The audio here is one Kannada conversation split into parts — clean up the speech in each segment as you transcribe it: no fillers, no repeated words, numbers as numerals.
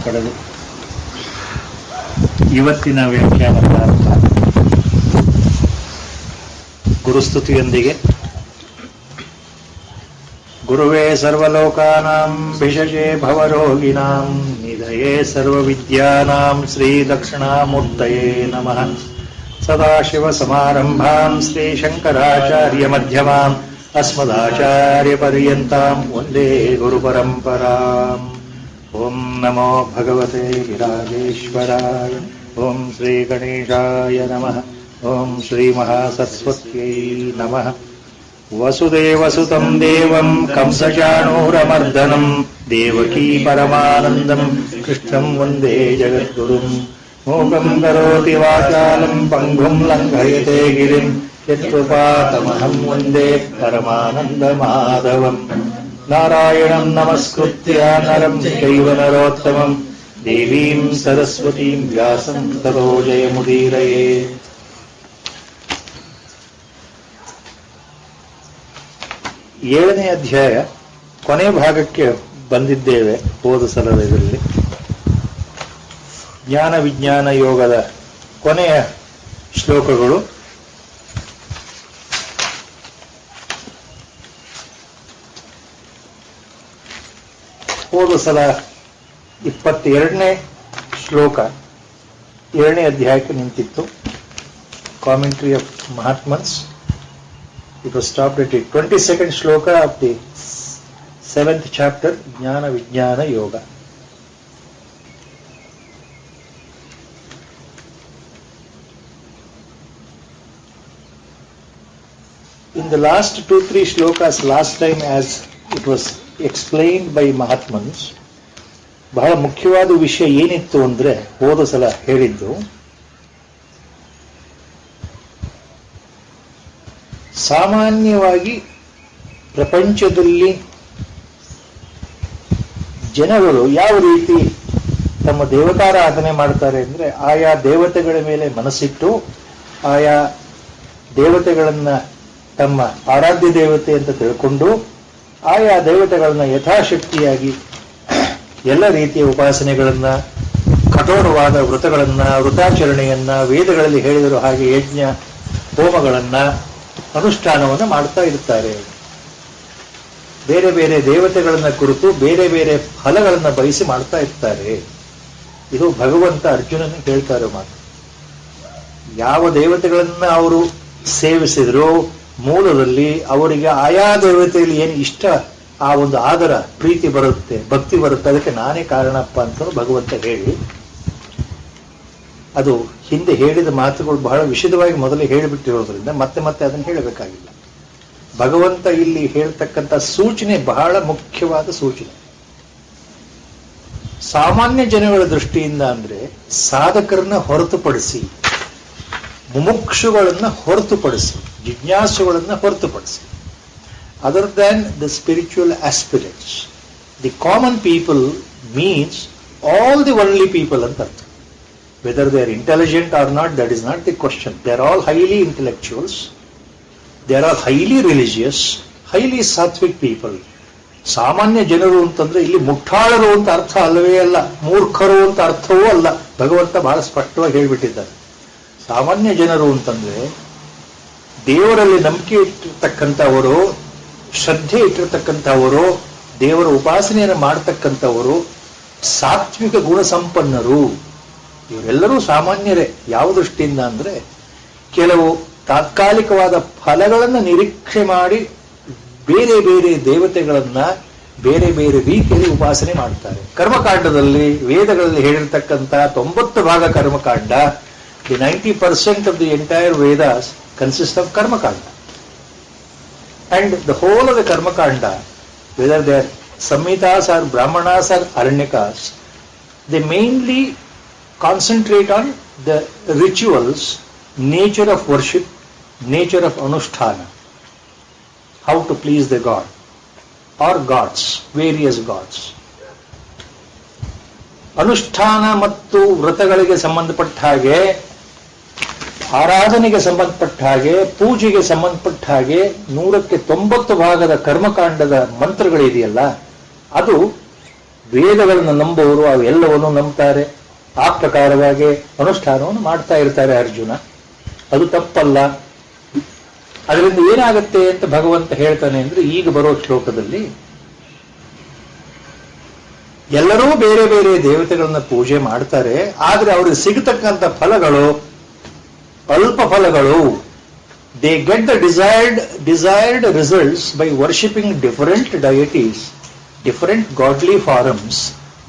ಪಡೆದು ಇವತ್ತಿನ ವ್ಯಾಖ್ಯಾನದ ಅರ್ಥ ಗುರುಸ್ತುತಿಯೊಂದಿಗೆ ಗುರುವೇ ಸರ್ವಲೋಕಾನಾಂ ಭಿಷಜೇ ಭವರೋಗಿಣಾಂ ನಿಧಯೇ ಸರ್ವವಿದ್ಯಾನಾಂ ಶ್ರೀ ದಕ್ಷಿಣಾಮೂರ್ತಯೇ ನಮಃ. ಸದಾಶಿವಸಮಾರಂಭಾಂ ಶ್ರೀಶಂಕರಾಚಾರ್ಯ ಮಧ್ಯಮಾಂ ಅಸ್ಮದಾಚಾರ್ಯಪರ್ಯಂತಾಂ ವಂದೇ ಗುರುಪರಂಪರಾಂ. ಓಂ ನಮೋ ಭಗವತೆ ವಿರಾಜೇಶ್ವರಾಯ. ಓಂ ಶ್ರೀ ಗಣೇಶಾಯ ನಮಃ. ಓಂ ಶ್ರೀ ಮಹಾಸರಸ್ವತ್ಯೈ ನಮಃ. ವಸುದೇವಸುತಂ ದೇವಂ ಕಂಸಚಾಣೂರಮರ್ದನಂ ದೇವಕೀ ಪರಮಾನಂದಂ ಕೃಷ್ಣಂ ವಂದೇ ಜಗದ್ಗುರುಂ. ಮೂಕಂ ಕರೋತಿ ವಾಚಾಲಂ ಪಂಗುಂ ಲಂಘಯತೆ ಗಿರಿಂ ಯತ್ಕೃಪಾತಮಹಂ ವಂದೇ ಪರಮಾನಂದ ಮಾಧವಂ. ನಾರಾಯಣಂ ನಮಸ್ಕೃತ್ಯ ನರಂ ಚೈವ ನರೋತ್ತಮಂ ದೇವೀಂ ಸರಸ್ವತೀಂ ವ್ಯಾಸಂ ತತೋ ಜಯಮುದೀರಯೇ. ಏಳನೇ ಅಧ್ಯಾಯ ಕೊನೆ ಭಾಗಕ್ಕೆ ಬಂದಿದ್ದೇವೆ. ಹೋದ ಸಲದ ಇದರಲ್ಲಿ ಜ್ಞಾನ ವಿಜ್ಞಾನ ಯೋಗದ ಕೊನೆಯ ಶ್ಲೋಕಗಳು. ಹೋದ ಸಲ 22ನೇ ಶ್ಲೋಕ 7ನೇ ಅಧ್ಯಾಯಕ್ಕೆ ನಿಂತಿತ್ತು. ಕಾಮೆಂಟ್ರಿ ಆಫ್ ಮಹಾತ್ಮನ್ಸ್. It was stopped at the 22nd shloka of the 7th chapter, Jnana Vijnana Yoga. In the last 2-3 shlokas last time, as it was explained by Mahatmans, ಬಹಳ ಮುಖ್ಯವಾದ ವಿಷಯ ಏನಿತ್ತು ಅಂದ್ರೆ ಹೋದ ಸಲ ಹೇಳಿದ್ದು, ಸಾಮಾನ್ಯವಾಗಿ ಪ್ರಪಂಚದಲ್ಲಿ ಜನಗಳು ಯಾವ ರೀತಿ ತಮ್ಮ ದೇವತಾರಾಧನೆ ಮಾಡ್ತಾರೆ ಅಂದ್ರೆ, ಆಯಾ ದೇವತೆಗಳ ಮೇಲೆ ಮನಸ್ಸಿಟ್ಟು ಆಯಾ ದೇವತೆಗಳನ್ನ ತಮ್ಮ ಆರಾಧ್ಯ ದೇವತೆ ಅಂತ ತಿಳ್ಕೊಂಡು ಆಯಾ ದೇವತೆಗಳನ್ನ ಯಥಾಶಕ್ತಿಯಾಗಿ ಎಲ್ಲ ರೀತಿಯ ಉಪಾಸನೆಗಳನ್ನ, ಕಠೋರವಾದ ವೃತಾಚರಣೆಯನ್ನ, ವೇದಗಳಲ್ಲಿ ಹೇಳಿದರು ಹಾಗೆ ಯಜ್ಞ ಹೋಮಗಳನ್ನ, ಅನುಷ್ಠಾನವನ್ನು ಮಾಡ್ತಾ ಇರ್ತಾರೆ. ಬೇರೆ ಬೇರೆ ದೇವತೆಗಳನ್ನ ಕುರಿತು ಬೇರೆ ಬೇರೆ ಫಲಗಳನ್ನ ಬಯಸಿ ಮಾಡ್ತಾ ಇರ್ತಾರೆ. ಇದು ಭಗವಂತ ಅರ್ಜುನನಿಗೆ ಹೇಳ್ತಾರೆ ಮಾತು. ಯಾವ ದೇವತೆಗಳನ್ನ ಅವರು ಸೇವಿಸಿದ್ರು ಮೂಲದಲ್ಲಿ ಅವರಿಗೆ ಆಯಾ ದೇವತೆಯಲ್ಲಿ ಏನು ಇಷ್ಟ, ಆ ಒಂದು ಆದರ ಪ್ರೀತಿ ಬರುತ್ತೆ, ಭಕ್ತಿ ಬರುತ್ತೆ, ಅದಕ್ಕೆ ನಾನೇ ಕಾರಣಪ್ಪ ಅಂತ ಭಗವಂತ ಹೇಳಿ, ಅದು ಹಿಂದೆ ಹೇಳಿದ ಮಾತುಗಳು ಬಹಳ ವಿಶದವಾಗಿ ಮೊದಲೇ ಹೇಳಿಬಿಟ್ಟಿರೋದ್ರಿಂದ ಮತ್ತೆ ಮತ್ತೆ ಅದನ್ನು ಹೇಳಬೇಕಾಗಿಲ್ಲ. ಭಗವಂತ ಇಲ್ಲಿ ಹೇಳ್ತಕ್ಕಂಥ ಸೂಚನೆ ಬಹಳ ಮುಖ್ಯವಾದ ಸೂಚನೆ. ಸಾಮಾನ್ಯ ಜನಗಳ ದೃಷ್ಟಿಯಿಂದ ಅಂದ್ರೆ ಸಾಧಕರನ್ನ ಹೊರತುಪಡಿಸಿ, ಮುಮುಕ್ಷುಗಳನ್ನ ಹೊರತುಪಡಿಸಿ, ಜಿಜ್ಞಾಸುಗಳನ್ನ ಹೊರತುಪಡಿಸಿ, other than the spiritual aspirants, the common people means all the worldly people ಅಂತ ಅರ್ಥ. Whether they are intelligent or not, that is not the question. They are all highly intellectuals. They are all highly religious, highly sattvic people. ಸಾಮಾನ್ಯ ಜನರು ಅಂತಂದ್ರೆ ಇಲ್ಲಿ ಮುಠಾಳರು ಅಂತ ಅರ್ಥ ಅಲ್ಲವೇ ಅಲ್ಲ, ಮೂರ್ಖರು ಅಂತ ಅರ್ಥವೂ ಅಲ್ಲ. ಭಗವಂತ ಬಹಳ ಸ್ಪಷ್ಟವಾಗಿ ಹೇಳ್ಬಿಟ್ಟಿದ್ದಾರೆ. ಸಾಮಾನ್ಯ ಜನರು ಅಂತಂದ್ರೆ ದೇವರಲ್ಲಿ ನಂಬಿಕೆ ಇಟ್ಟಿರ್ತಕ್ಕಂಥವರು, ಶ್ರದ್ಧೆ ಇಟ್ಟಿರ್ತಕ್ಕಂಥವರು, ದೇವರ ಉಪಾಸನೆಯನ್ನು ಮಾಡತಕ್ಕಂಥವರು, ಸಾತ್ವಿಕ ಗುಣ ಸಂಪನ್ನರು. ಇವರೆಲ್ಲರೂ ಸಾಮಾನ್ಯರೇ. ಯಾವ ದೃಷ್ಟಿಯಿಂದ ಅಂದ್ರೆ ಕೆಲವು ತಾತ್ಕಾಲಿಕವಾದ ಫಲಗಳನ್ನು ನಿರೀಕ್ಷೆ ಮಾಡಿ ಬೇರೆ ಬೇರೆ ದೇವತೆಗಳನ್ನ ಬೇರೆ ಬೇರೆ ರೀತಿಯಲ್ಲಿ ಉಪಾಸನೆ ಮಾಡ್ತಾರೆ. ಕರ್ಮಕಾಂಡದಲ್ಲಿ ವೇದಗಳಲ್ಲಿ ಹೇಳಿರ್ತಕ್ಕಂಥ 90 ಭಾಗ ಕರ್ಮಕಾಂಡ, the 90% of the entire Vedas consist of ಕರ್ಮಕಾಂಡ. And the whole of the ಕರ್ಮಕಾಂಡ, whether they are Samhitas or Brahmanas or Aranyakas, they mainly concentrate on the rituals, nature of worship, nature of anusthana, how to please the god or gods, various gods. ಅನುಷ್ಠಾನ ಮತ್ತು ವ್ರತಗಳಿಗೆ ಸಂಬಂಧಪಟ್ಟ ಹಾಗೆ, ಆರಾಧನೆಗೆ ಸಂಬಂಧಪಟ್ಟ ಹಾಗೆ, ಪೂಜೆಗೆ ಸಂಬಂಧಪಟ್ಟ ಹಾಗೆ 190 ಭಾಗದ ಕರ್ಮಕಾಂಡದ ಮಂತ್ರಗಳಿದೆಯಲ್ಲ, ಅದು ವೇದಗಳನ್ನು ನಂಬುವವರು ಅವೆಲ್ಲವನ್ನು ನಂಬ್ತಾರೆ, ಆ ಪ್ರಕಾರವಾಗಿ ಅನುಷ್ಠಾನವನ್ನು ಮಾಡ್ತಾ ಇರ್ತಾರೆ ಅರ್ಜುನ. ಅದು ತಪ್ಪಲ್ಲ. ಅದರಿಂದ ಏನಾಗುತ್ತೆ ಅಂತ ಭಗವಂತ ಹೇಳ್ತಾನೆ ಅಂದ್ರೆ, ಈಗ ಬರೋ ಶ್ಲೋಕದಲ್ಲಿ ಎಲ್ಲರೂ ಬೇರೆ ಬೇರೆ ದೇವತೆಗಳನ್ನ ಪೂಜೆ ಮಾಡ್ತಾರೆ, ಆದ್ರೆ ಅವ್ರಿಗೆ ಸಿಗತಕ್ಕಂಥ ಫಲಗಳು ಅಲ್ಪ ಫಲಗಳು. They get the desired results by worshipping different deities, different godly forms,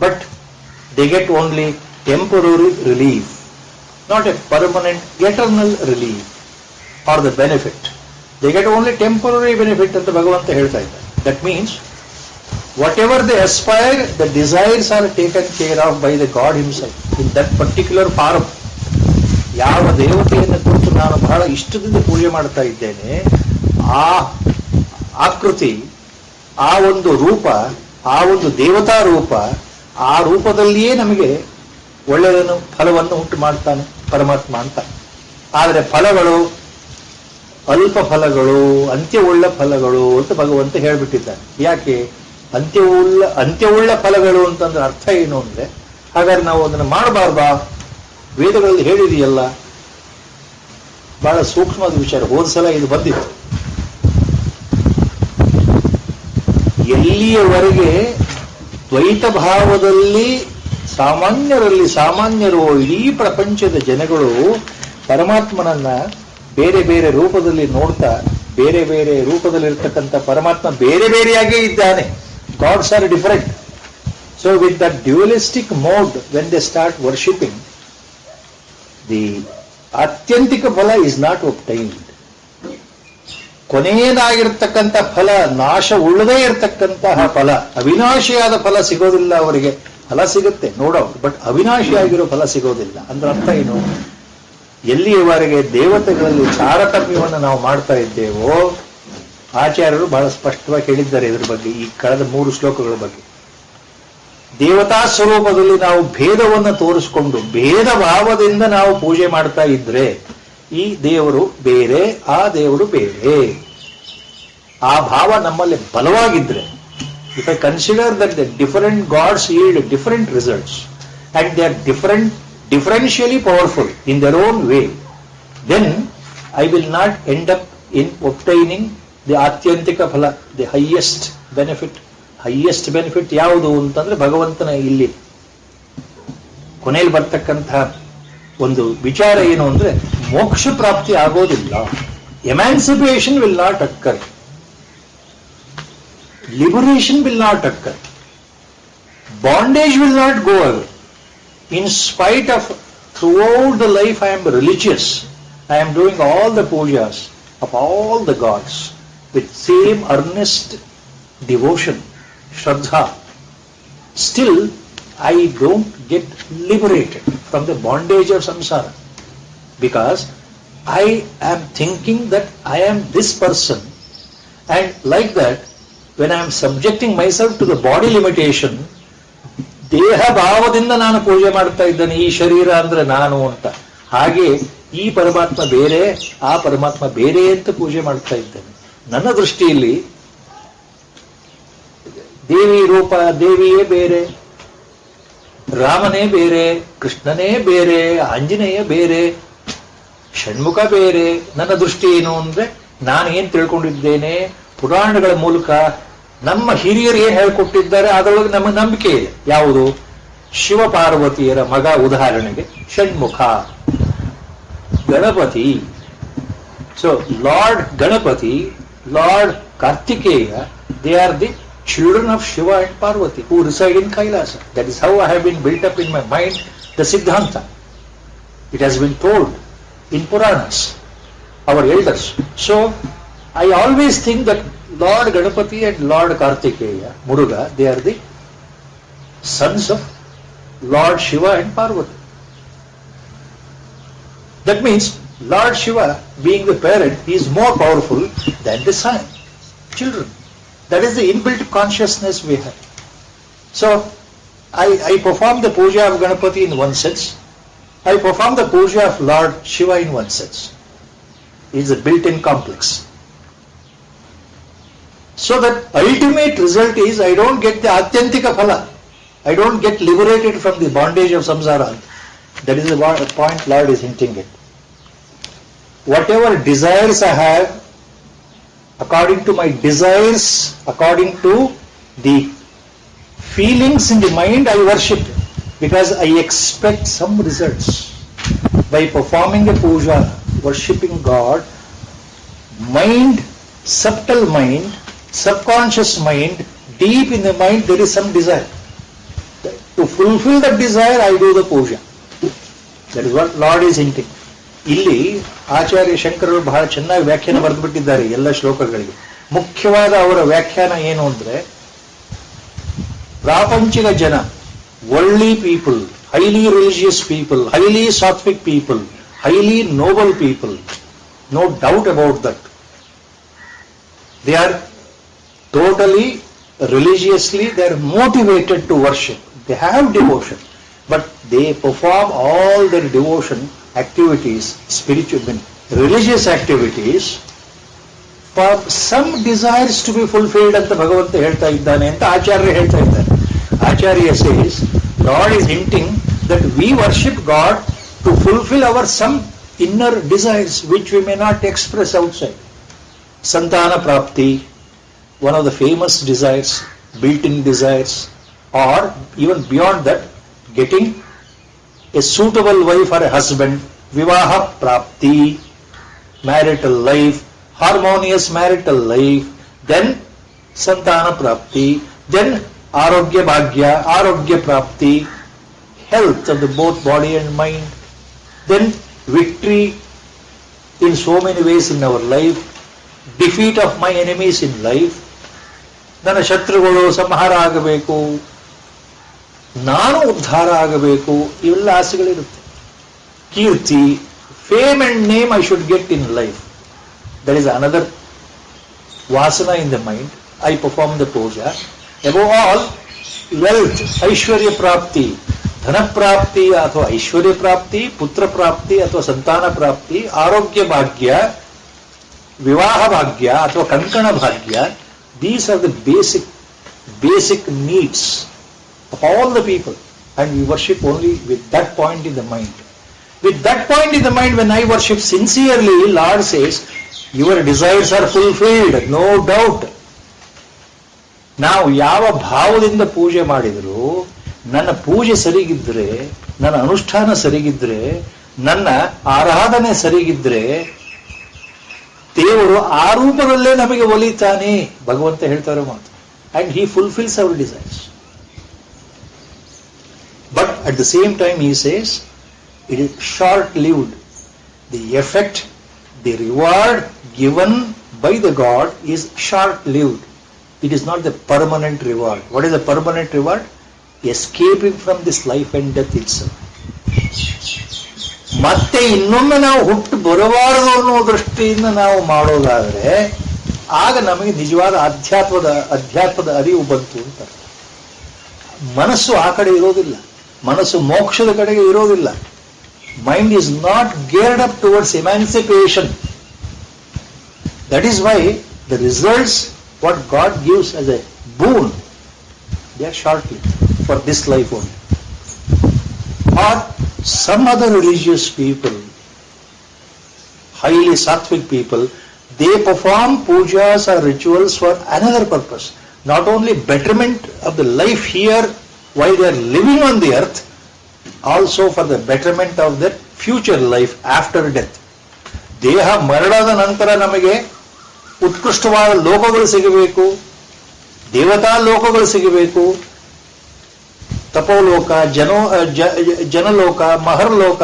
but they get only temporary relief, not a permanent eternal relief or the benefit. They get only temporary benefit ಅಂತ ಭಗವಂತ ಹೇಳ್ತಾ ಇದ್ದಾರೆ. That means whatever they aspire, the desires are taken care of by the God himself in that particular form. ಯಾವ ದೇವತೆಯನ್ನು ಕುರಿತು ನಾನು ಬಹಳ ಇಷ್ಟದಿಂದ ಪೂಜೆ ಮಾಡ್ತಾ ಇದ್ದೇನೆ, ಆ ಆಕೃತಿ, ಆ ಒಂದು ರೂಪ, ಆ ಒಂದು ದೇವತಾ ರೂಪ, ಆ ರೂಪದಲ್ಲಿಯೇ ನಮಗೆ ಒಳ್ಳೆಯದನ್ನು ಫಲವನ್ನು ಉಂಟು ಮಾಡ್ತಾನೆ ಪರಮಾತ್ಮ ಅಂತ. ಆದರೆ ಫಲಗಳು ಅಲ್ಪ ಫಲಗಳು, ಅಂತ್ಯವುಳ್ಳ ಫಲಗಳು ಅಂತ ಭಗವಂತ ಹೇಳ್ಬಿಟ್ಟಿದ್ದಾನೆ. ಯಾಕೆ ಅಂತ್ಯವುಳ್ಳ ಫಲಗಳು ಅಂತಂದ್ರೆ ಅರ್ಥ ಏನು ಅಂದ್ರೆ, ಹಾಗಾದ್ರೆ ನಾವು ಅದನ್ನು ಮಾಡಬಾರ್ದಾ? ವೇದಗಳಲ್ಲಿ ಹೇಳಿದೆಯಲ್ಲ. ಬಹಳ ಸೂಕ್ಷ್ಮವಾದ ವಿಚಾರ. ಹೋದ್ಸಲ ಇದು ಬಂದಿತ್ತು. ಎಲ್ಲಿಯವರೆಗೆ ದ್ವೈತ ಭಾವದಲ್ಲಿ ಸಾಮಾನ್ಯರು ಇಡೀ ಪ್ರಪಂಚದ ಜನಗಳು ಪರಮಾತ್ಮನನ್ನ ಬೇರೆ ಬೇರೆ ರೂಪದಲ್ಲಿ ನೋಡ್ತಾ, ಬೇರೆ ಬೇರೆ ರೂಪದಲ್ಲಿರ್ತಕ್ಕಂಥ ಪರಮಾತ್ಮ ಬೇರೆ ಬೇರೆಯಾಗೇ ಇದ್ದಾನೆ. Gods are different. So with that dualistic mode when they start worshipping, the ಆತ್ಯಂತಿಕ ಫಲ ಇಸ್ ನಾಟ್ ಒಬ್ಟೈನ್ಡ್. ಕೊನೆಯದಾಗಿರ್ತಕ್ಕಂಥ ಫಲ, ನಾಶ ಉಳ್ಳದೇ ಇರತಕ್ಕಂತಹ ಫಲ, ಅವಿನಾಶಿಯಾದ ಫಲ ಸಿಗೋದಿಲ್ಲ ಅವರಿಗೆ. ಫಲ ಸಿಗುತ್ತೆ ನೋ ಡೌಟ್, ಬಟ್ ಅವಿನಾಶಿಯಾಗಿರೋ ಫಲ ಸಿಗೋದಿಲ್ಲ. ಅಂದ್ರೆ ಅರ್ಥ ಏನು? ಎಲ್ಲಿಯವರೆಗೆ ದೇವತೆಗಳಲ್ಲಿ ತಾರತಮ್ಯವನ್ನು ನಾವು ಮಾಡ್ತಾ ಇದ್ದೇವೋ, ಆಚಾರ್ಯರು ಬಹಳ ಸ್ಪಷ್ಟವಾಗಿ ಹೇಳಿದ್ದಾರೆ ಇದ್ರ ಬಗ್ಗೆ, ಈ ಕಳೆದ 3 ಶ್ಲೋಕಗಳ ಬಗ್ಗೆ. ದೇವತಾ ಸ್ವರೂಪದಲ್ಲಿ ನಾವು ಭೇದವನ್ನು ತೋರಿಸಿಕೊಂಡು ಭೇದ ಭಾವದಿಂದ ನಾವು ಪೂಜೆ ಮಾಡ್ತಾ ಇದ್ರೆ, ಈ ದೇವರು ಬೇರೆ, ಆ ದೇವರು ಬೇರೆ, ಆ ಭಾವ ನಮ್ಮಲ್ಲಿ ಬಲವಾಗಿದ್ರೆ, if I consider that the different gods yield different results and they are differentially powerful in their own way, then I will not end up in obtaining the atyantika phala, the highest benefit. Highest benefit ಯಾವುದು ಅಂತಂದ್ರೆ ಭಗವಂತನ ಇಲ್ಲಿ ಕೊನೆಯಲ್ಲಿ ಬರ್ತಕ್ಕಂತಹ ಒಂದು ವಿಚಾರ ಏನು ಅಂದ್ರೆ, ಮೋಕ್ಷ ಪ್ರಾಪ್ತಿ ಆಗೋದಿಲ್ಲ. Emancipation will not occur, liberation will not occur, bondage will not go away. In spite of throughout the life I am religious, I am doing all the pujas of all the gods with same earnest devotion, Shraddha, still I don't get liberated from the bondage of samsara, because I am thinking that I am this person, and like that when I am subjecting myself to the body limitation, ದೇಹ ಭಾವದಿಂದ ನಾನು ಪೂಜೆ ಮಾಡ್ತಾ ಇದ್ದೇನೆ, ಈ ಶರೀರ ಅಂದ್ರೆ ನಾನು ಅಂತ. ಹಾಗೆ ಈ ಪರಮಾತ್ಮ ಬೇರೆ, ಆ ಪರಮಾತ್ಮ ಬೇರೆ ಅಂತ ಪೂಜೆ ಮಾಡ್ತಾ ಇದ್ದೇನೆ. ನನ್ನ ದೃಷ್ಟಿಯಲ್ಲಿ ದೇವಿ ರೂಪ, ದೇವಿಯೇ ಬೇರೆ, ರಾಮನೇ ಬೇರೆ, ಕೃಷ್ಣನೇ ಬೇರೆ, ಆಂಜನೇಯ ಬೇರೆ, ಷಣ್ಮುಖ ಬೇರೆ. ನನ್ನ ದೃಷ್ಟಿ ಏನು ಅಂದ್ರೆ, ನಾನು ಏನ್ ತಿಳ್ಕೊಂಡಿದ್ದೇನೆ ಪುರಾಣಗಳ ಮೂಲಕ, ನಮ್ಮ ಹಿರಿಯರು ಏನ್ ಹೇಳ್ಕೊಟ್ಟಿದ್ದಾರೆ ಅದರೊಳಗೆ ನಮ್ಮ ನಂಬಿಕೆ ಇದೆ. ಯಾವುದು? ಶಿವ ಪಾರ್ವತಿಯರ ಮಗ, ಉದಾಹರಣೆಗೆ Shanmukha, Ganapati. So lord Ganapati, lord Kartikeya, they are the children of Shiva and Parvati who reside in Kailasa. That is how I have been built up in my mind the Siddhanta. It has been told in Puranas, our elders. So I always think that Lord Ganapati and Lord Kartikeya, Muruga, they are the sons of Lord Shiva and Parvati. That means Lord Shiva, being the parent, he is more powerful than the son, children. That is the inbuilt consciousness we have. So, I perform the puja of Ganapati in one sense. I perform the puja of Lord Shiva in one sense. It is a built-in complex. So that ultimate result is I don't get the atyantika phala. I don't get liberated from the bondage of samsara. That is the point Lord is hinting at. Whatever desires I have, according to my desires, according to the feelings in the mind, I worship because I expect some results. By performing a puja, worshipping God, mind, subtle mind, subconscious mind, deep in the mind there is some desire. To fulfill that desire, I do the puja. That is what Lord is hinting. ಇಲ್ಲಿ ಆಚಾರ್ಯ ಶಂಕರರು ಬಹಳ ಚೆನ್ನಾಗಿ ವ್ಯಾಖ್ಯಾನ ಬರೆದುಬಿಟ್ಟಿದ್ದಾರೆ ಎಲ್ಲ ಶ್ಲೋಕಗಳಿಗೆ. ಮುಖ್ಯವಾದ ಅವರ ವ್ಯಾಖ್ಯಾನ ಏನು ಅಂದ್ರೆ, ಪ್ರಾಪಂಚಿಕ ಜನ, worldly people, highly religious people, highly sattvic people, highly noble people, no doubt about that. They are totally religiously, they are motivated to worship. They have devotion, but they perform all their devotion activities, spiritual, religious activities, for some desires to be fulfilled ಅಂತ ಭಗವಂತ ಹೇಳ್ತಾ ಇದ್ದಾನೆ ಅಂತ ಆಚಾರ್ಯ ಹೇಳ್ತಾ ಇದ್ದಾರೆ. Acharya says, Lord is hinting that we worship God to fulfill our some inner desires which we may not express outside. Santana Prapti, one of the famous desires, built-in desires, or even beyond that, getting a suitable wife or a husband, Vivaha Prapti, marital life, harmonious marital life, then Santana Prapti, then Arogya Bhagya, Arogya Prapti, health of the both body and mind, then victory in so many ways in our life, defeat of my enemies in life, ನನ್ನ ಶತ್ರುಗಳು ಸಂಹಾರ ಆಗಬೇಕು, ನಾನು ಉದ್ಧಾರ ಆಗಬೇಕು, ಇವೆಲ್ಲ ಆಸೆಗಳಿರುತ್ತೆ. ಕೀರ್ತಿ, fame and name I should get in life. There is another vasana in the mind. I perform the puja. Above all, wealth, Aishwarya Prapti, Dhana Prapti ಅಥವಾ ಐಶ್ವರ್ಯ ಪ್ರಾಪ್ತಿ, ಪುತ್ರ ಪ್ರಾಪ್ತಿ ಅಥವಾ ಸಂತಾನ ಪ್ರಾಪ್ತಿ, ಆರೋಗ್ಯ ಭಾಗ್ಯ, ವಿವಾಹ ಭಾಗ್ಯ ಅಥವಾ ಕಂಕಣ ಭಾಗ್ಯ. These are the basic needs of all the people, and we worship only with that point in the mind. With that point in the mind, when I worship sincerely, Lord says, your desires are fulfilled, no doubt. ನಾವು ಯಾವ ಭಾವದಿಂದ ಪೂಜೆ ಮಾಡಿದ್ರು, ನನ್ನ ಪೂಜೆ ಸರಿಗಿದ್ರೆ, ನನ್ನ ಅನುಷ್ಠಾನ ಸರಿಗಿದ್ರೆ, ನನ್ನ ಆರಾಧನೆ ಸರಿಗಿದ್ರೆ, ದೇವರು ಆ ರೂಪದಲ್ಲೇ ನಮಗೆ ಒಲಿತಾನೆ, ಭಗವಂತ ಹೇಳ್ತಾರೆ ಮಾತು. And he fulfils our desires. But at the same time he says it is short lived. The effect, the reward given by the god is short lived. It is not the permanent reward. What is the permanent reward? Escaping from this life and death itself. ಮತ್ತೆ ಇನ್ನೊಮ್ಮೆ ನಾವು ಹುಟ್ಟು ಬರಬಾರದು ಅನ್ನೋ ದೃಷ್ಟಿಯಿಂದ ನಾವು ಮಾಡೋದಾದ್ರೆ ಆಗ ನಮಗೆ ನಿಜವಾದ ಅಧ್ಯಾತ್ಮದ ಅರಿವು ಬಂತು ಅಂತ. ಮನಸ್ಸು ಆ ಕಡೆ ಇರೋದಿಲ್ಲ, ಮನಸ್ಸು ಮೋಕ್ಷದ ಕಡೆಗೆ ಇರೋದಿಲ್ಲ. Mind is not geared up towards emancipation. That is why the results what God gives as a boon, they are short-lived for this life only. Or some other religious people, highly sattvic people, they perform pujas or rituals for another purpose. Not only betterment of the life here while they are living on the earth, also for the betterment of their future life after death. ದೇಹ ಮರಣದ ನಂತರ ನಮಗೆ ಉತ್ಕೃಷ್ಟವಾದ ಲೋಕಗಳು ಸಿಗಬೇಕು, ದೇವತಾ ಲೋಕಗಳು ಸಿಗಬೇಕು, ತಪೋಲೋಕ, ಜನಲೋಕ, ಮಹರ್ಲೋಕ,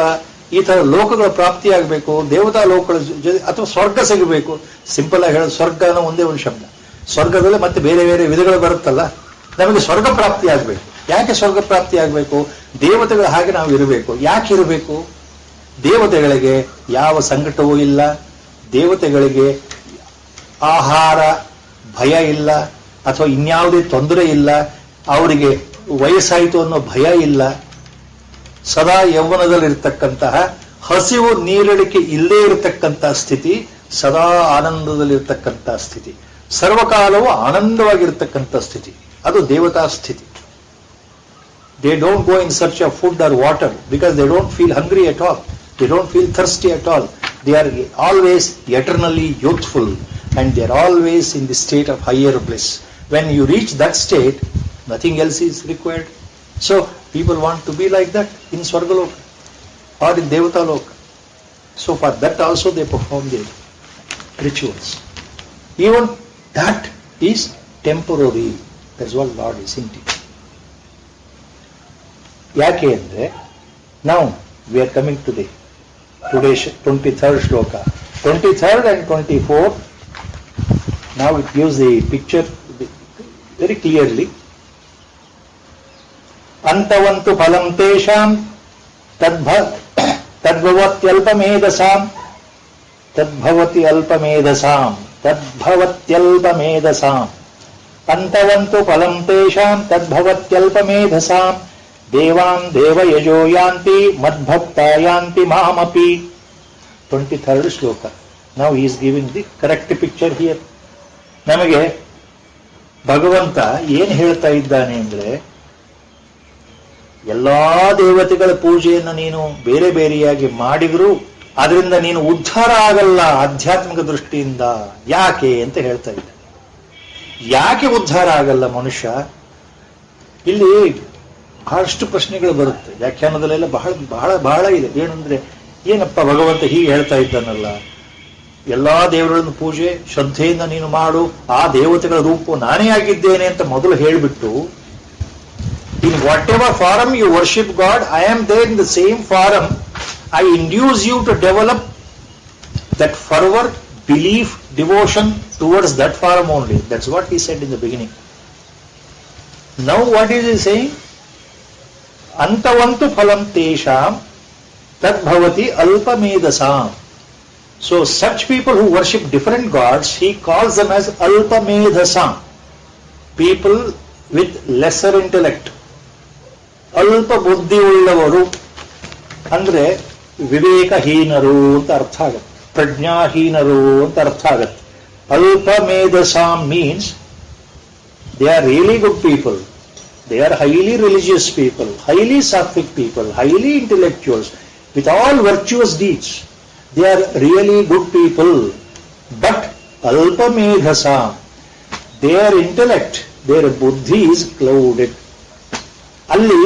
ಈ ತರ ಲೋಕಗಳ ಪ್ರಾಪ್ತಿಯಾಗಬೇಕು, ದೇವತಾ ಲೋಕಗಳ ಅಥವಾ ಸ್ವರ್ಗ ಸಿಗಬೇಕು. ಸಿಂಪಲ್ ಆಗಿ ಹೇಳೋದು, ಸ್ವರ್ಗ ಅನ್ನೋ ಒಂದೇ ಒಂದು ಶಬ್ದ. ಸ್ವರ್ಗದಲ್ಲಿ ಮತ್ತೆ ಬೇರೆ ಬೇರೆ ವಿಧಗಳು ಬರುತ್ತಲ್ಲ, ನಮಗೆ ಸ್ವರ್ಗ ಪ್ರಾಪ್ತಿ ಆಗಬೇಕು. ಯಾಕೆ ಸ್ವರ್ಗ ಪ್ರಾಪ್ತಿ ಆಗಬೇಕು? ದೇವತೆಗಳ ಹಾಗೆ ನಾವು ಇರಬೇಕು. ಯಾಕೆ ಇರಬೇಕು? ದೇವತೆಗಳಿಗೆ ಯಾವ ಸಂಕಟವೂ ಇಲ್ಲ, ದೇವತೆಗಳಿಗೆ ಆಹಾರ ಭಯ ಇಲ್ಲ, ಅಥವಾ ಇನ್ಯಾವುದೇ ತೊಂದರೆ ಇಲ್ಲ, ಅವರಿಗೆ ವಯಸ್ಸಾಯಿತು ಅನ್ನೋ ಭಯ ಇಲ್ಲ, ಸದಾ ಯೌವನದಲ್ಲಿರ್ತಕ್ಕಂತಹ, ಹಸಿವು ನೀರಡಿಕೆ ಇಲ್ಲೇ ಇರತಕ್ಕಂತಹ ಸ್ಥಿತಿ, ಸದಾ ಆನಂದದಲ್ಲಿರ್ತಕ್ಕಂತಹ ಸ್ಥಿತಿ, ಸರ್ವಕಾಲವೂ ಆನಂದವಾಗಿರ್ತಕ್ಕಂಥ ಸ್ಥಿತಿ, ಅದು ದೇವತಾ ಸ್ಥಿತಿ. They don't go in search of food or water because they don't feel hungry at all. They don't feel thirsty at all. They are always eternally youthful and they are always in the state of higher bliss. When you reach that state, nothing else is required. So people want to be like that in Swargaloka or in Devata Loka. So for that also they perform the rituals. Even that is temporary. That's what Lord is hinting. Yake andre, now we are coming to the today's 23rd shloka. 23rd and 24th, now it gives the picture very clearly. Antavantu phalam tesham tadbhavati alpamedasam tadbhavati alpamedasam tadbhavati alpamedasam antavantu phalam tesham tadbhavati alpamedasam devam deva yajo yanti madbhakta yanti mamapi. 23rd shloka. Now he is giving the correct picture here. ನಮಗೆ ಭಗವಂತ ಏನು ಹೇಳ್ತಾ ಇದ್ದಾನೆ ಅಂದ್ರೆ, ಎಲ್ಲಾ ದೇವತೆಗಳ ಪೂಜೆಯನ್ನು ನೀನು ಬೇರೆ ಬೇರೆಯಾಗಿ ಮಾಡಿದ್ರು ಅದರಿಂದ ನೀನು ಉದ್ಧಾರ ಆಗಲ್ಲ ಆಧ್ಯಾತ್ಮಿಕ ದೃಷ್ಟಿಯಿಂದ. ಯಾಕೆ ಅಂತ ಹೇಳ್ತಾ ಇದ್ದಾನೆ. ಯಾಕೆ ಉದ್ಧಾರ ಆಗಲ್ಲ ಮನುಷ್ಯ? ಇಲ್ಲಿ ಬಹಳಷ್ಟು ಪ್ರಶ್ನೆಗಳು ಬರುತ್ತೆ. ವ್ಯಾಖ್ಯಾನದಲ್ಲೆಲ್ಲ ಬಹಳ ಬಹಳ ಬಹಳ ಇದೆ. ಏನಂದ್ರೆ, ಏನಪ್ಪ ಭಗವಂತ ಹೀಗೆ ಹೇಳ್ತಾ ಇದ್ದಾನಲ್ಲ, ಎಲ್ಲಾ ದೇವರನ್ನು ಪೂಜೆ ಶ್ರದ್ಧೆಯಿಂದ ನೀನು ಮಾಡು, ಆ ದೇವತೆಗಳ ರೂಪ ನಾನೇ ಆಗಿದ್ದೇನೆ ಅಂತ ಮೊದಲು ಹೇಳಿಬಿಟ್ಟು, in whatever forum you worship God, I am there in the same forum. I induce you to develop that fervor, belief, devotion towards that forum only. That's what he said in the beginning. Now what is he saying? Antavantu phalam tesham tad bhavati alpamedasam. So such people who worship different gods, he calls them as alpamedasam, people with lesser intellect. ಅಲ್ಪ ಬುದ್ಧಿ ಉಳ್ಳವರು ಅಂದ್ರೆ ವಿವೇಕಹೀನರು ಅಂತ ಅರ್ಥ ಆಗತ್ತೆ, ಪ್ರಜ್ಞಾಹೀನರು ಅಂತ ಅರ್ಥ ಆಗತ್ತೆ. ಅಲ್ಪ ಮೇಧಸಾಂ means they are really good people, they are highly religious people, highly ಸಾತ್ವಿಕ್ people, highly intellectuals with all virtuous deeds. They are really good people. But ಅಲ್ಪ ಮೇಧಸಾಂ, ದೇರ್ ಇಂಟೆಲೆಕ್ಟ್, ದೇರ್ ಬುದ್ಧಿ ಈಸ್ ಕ್ಲೌಡೆಡ್. ಅಲ್ಲಿ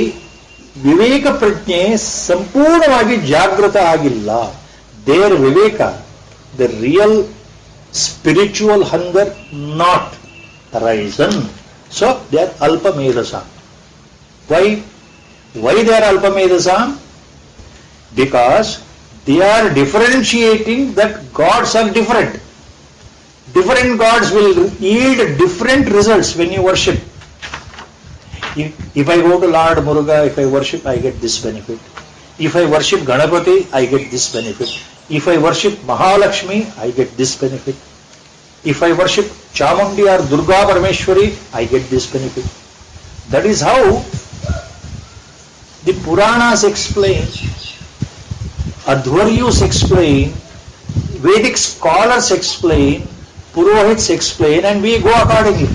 ವಿವೇಕ ಪ್ರಜ್ಞೆ ಸಂಪೂರ್ಣವಾಗಿ ಜಾಗೃತ ಆಗಿಲ್ಲ. ದೇರ್ ವಿವೇಕ, the real spiritual hunger not risen. So they are ಅಲ್ಪಮೇಧಸ. ವೈ ದೇ ಆರ್ ಅಲ್ಪಮೇಧಸ? Because they are differentiating that gods are different. Different gods will yield different results when you worship. If I go to Lord Muruga, if I worship, I get this benefit. If I worship Ganapati, I get this benefit. If I worship Mahalakshmi, I get this benefit. If I worship Chamundi or Durga Parameshwari, I get this benefit. That is how the Puranas explain, Adhvaryus explain, Vedic scholars explain, Purohits explain, and we go accordingly.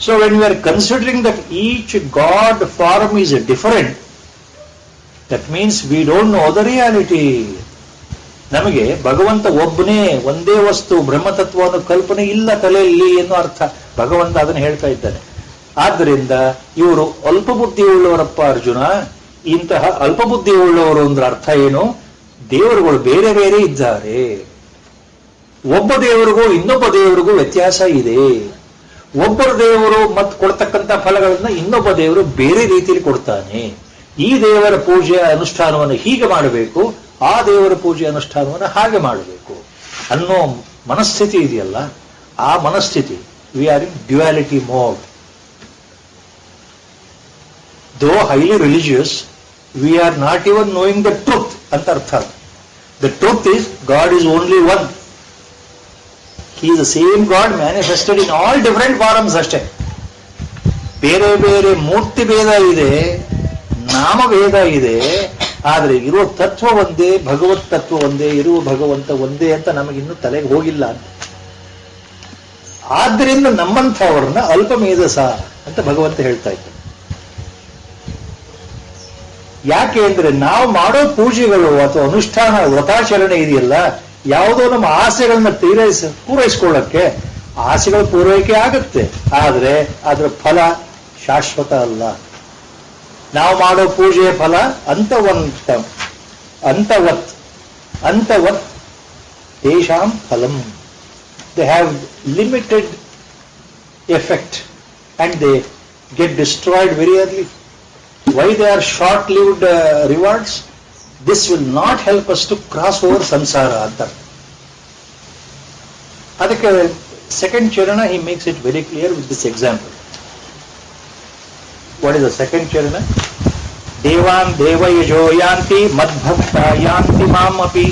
So when we are considering that each god form is different, that means we don't know the reality. ನಮಗೆ ಭಗವಂತ ಒಬ್ಬನೇ ಒಂದೇ ವಸ್ತು ಬ್ರಹ್ಮತತ್ವವನ್ನು ಕಲ್ಪನೆ ಇಲ್ಲ ತಲೆಯಲ್ಲಿ ಎನ್ನುವ ಅರ್ಥ. ಭಗವಂತ ಅದನ್ನು ಹೇಳ್ತಾ ಇದ್ದಾನೆ. ಆದ್ದರಿಂದ ಇವರು ಅಲ್ಪ ಬುದ್ಧಿ ಉಳ್ಳವರಪ್ಪ ಅರ್ಜುನ. ಇಂತಹ ಅಲ್ಪ ಬುದ್ಧಿ ಉಳ್ಳವರು ಅಂದ್ರೆ ಅರ್ಥ ಏನು? ದೇವರುಗಳು ಬೇರೆ ಬೇರೆ ಇದ್ದಾರೆ. ಒಬ್ಬ ದೇವರಿಗೂ ಇನ್ನೊಬ್ಬ ದೇವರಿಗೂ ವ್ಯತ್ಯಾಸ ಇದೆ. ಒಬ್ಬರ ದೇವರು ಮತ್ತು ಕೊಡ್ತಕ್ಕಂಥ ಫಲಗಳನ್ನ ಇನ್ನೊಬ್ಬ ದೇವರು ಬೇರೆ ರೀತಿಯಲ್ಲಿ ಕೊಡ್ತಾನೆ. ಈ ದೇವರ ಪೂಜೆಯ ಅನುಷ್ಠಾನವನ್ನು ಹೀಗೆ ಮಾಡಬೇಕು, ಆ ದೇವರ ಪೂಜೆಯ ಅನುಷ್ಠಾನವನ್ನು ಹಾಗೆ ಮಾಡಬೇಕು ಅನ್ನೋ ಮನಸ್ಥಿತಿ ಇದೆಯಲ್ಲ, ಆ ಮನಸ್ಥಿತಿ, we are in duality mode. Though highly religious, we are not even knowing the truth ಅಂತ ಅರ್ಥ. The truth is God is only one. He is the same God manifested in all different forms ಅಷ್ಟೇ. ಬೇರೆ ಬೇರೆ ಮೂರ್ತಿ ಭೇದ ಇದೆ, ನಾಮ ಭೇದ ಇದೆ, ಆದರೆ ಇರುವ ತತ್ವ ಒಂದೇ, ಭಗವತ್ ತತ್ವ ಒಂದೇ, ಇರುವ ಭಗವಂತ ಒಂದೇ ಅಂತ ನಮಗಿನ್ನೂ ತಲೆಗೆ ಹೋಗಿಲ್ಲ. ಆದ್ದರಿಂದ ನಮ್ಮಂಥವ್ರನ್ನ ಅಲ್ಪಮೇಧಸ ಅಂತ ಭಗವಂತ ಹೇಳ್ತಾ ಇದ್ದ. ಯಾಕೆ ಅಂದ್ರೆ ನಾವು ಮಾಡೋ ಪೂಜೆಗಳು ಅಥವಾ ಅನುಷ್ಠಾನ ವ್ರತಾಚರಣೆ ಇದೆಯಲ್ಲ, ಯಾವುದೋ ನಮ್ಮ ಆಸೆಗಳನ್ನ ಪೂರೈಸ್ಕೊಳ್ಳಕ್ಕೆ ಆಸೆಗಳ ಪೂರೈಕೆ ಆಗುತ್ತೆ, ಆದ್ರೆ ಅದರ ಫಲ ಶಾಶ್ವತ ಅಲ್ಲ. ನಾವು ಮಾಡೋ ಪೂಜೆಯ ಫಲ ಅಂತವತ್ ತೇಷಾಂ ಫಲಂ. They have limited effect and they get destroyed very early. Why they are short-lived rewards? This will not help us to cross over samsara anta. Adike second charana he makes it very clear with this example. What is the second charana? Devan devayajo yanti madbhakta yanti mam api.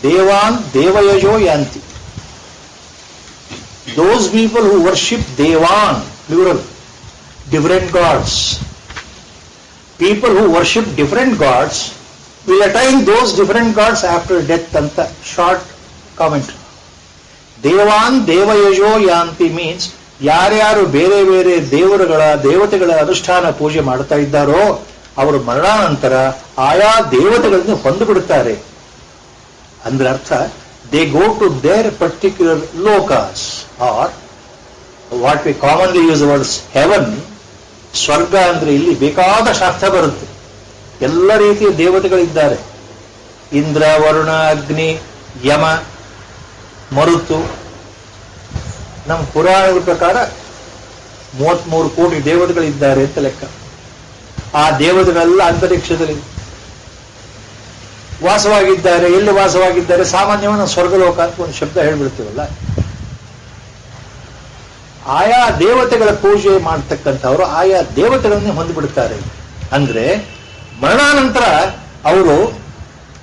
Devan devayajo yanti. Those people who worship Devan, plural, different gods. People who worship different gods will attain those different gods after death anta short commentary. Devan devayajo yanti means ಯಾರ್ಯಾರು ಬೇರೆ ಬೇರೆ ದೇವತೆಗಳ ಅನುಷ್ಠಾನ ಪೂಜೆ ಮಾಡ್ತಾ ಇದ್ದಾರೋ ಅವರು ಮರಣಾನಂತರ ಆಯಾ ದೇವತೆಗಳನ್ನು ಹೊಂದಿಬಿಡುತ್ತಾರೆ. ಅಂದ್ರೆ ಅರ್ಥ, they go to their particular ಲೋಕಾಸ್ or what we commonly use words heaven. ಸ್ವರ್ಗ ಅಂದ್ರೆ ಇಲ್ಲಿ ಬೇಕಾದಷ್ಟು ಅರ್ಥ ಬರುತ್ತೆ. ಎಲ್ಲ ರೀತಿಯ ದೇವತೆಗಳಿದ್ದಾರೆ. ಇಂದ್ರ, ವರುಣ, ಅಗ್ನಿ, ಯಮ, ಮರುತು. ನಮ್ಮ ಪುರಾಣಗಳ ಪ್ರಕಾರ 33 ಕೋಟಿ ದೇವತೆಗಳಿದ್ದಾರೆ ಅಂತ ಲೆಕ್ಕ. ಆ ದೇವತೆಗಳೆಲ್ಲ ಅಂತರಿಕ್ಷದಲ್ಲಿ ವಾಸವಾಗಿದ್ದಾರೆ. ಎಲ್ಲಿ ವಾಸವಾಗಿದ್ದಾರೆ? ಸಾಮಾನ್ಯವಾಗಿ ನಾವು ಸ್ವರ್ಗಲೋಕ ಅಂತ ಒಂದು ಶಬ್ದ ಹೇಳ್ಬಿಡ್ತೀವಲ್ಲ. ಆಯಾ ದೇವತೆಗಳ ಪೂಜೆ ಮಾಡ್ತಕ್ಕಂಥವ್ರು ಆಯಾ ದೇವತೆಗಳನ್ನೇ ಹೊಂದಿಬಿಡ್ತಾರೆ. ಅಂದ್ರೆ ಮರಣಾನಂತರ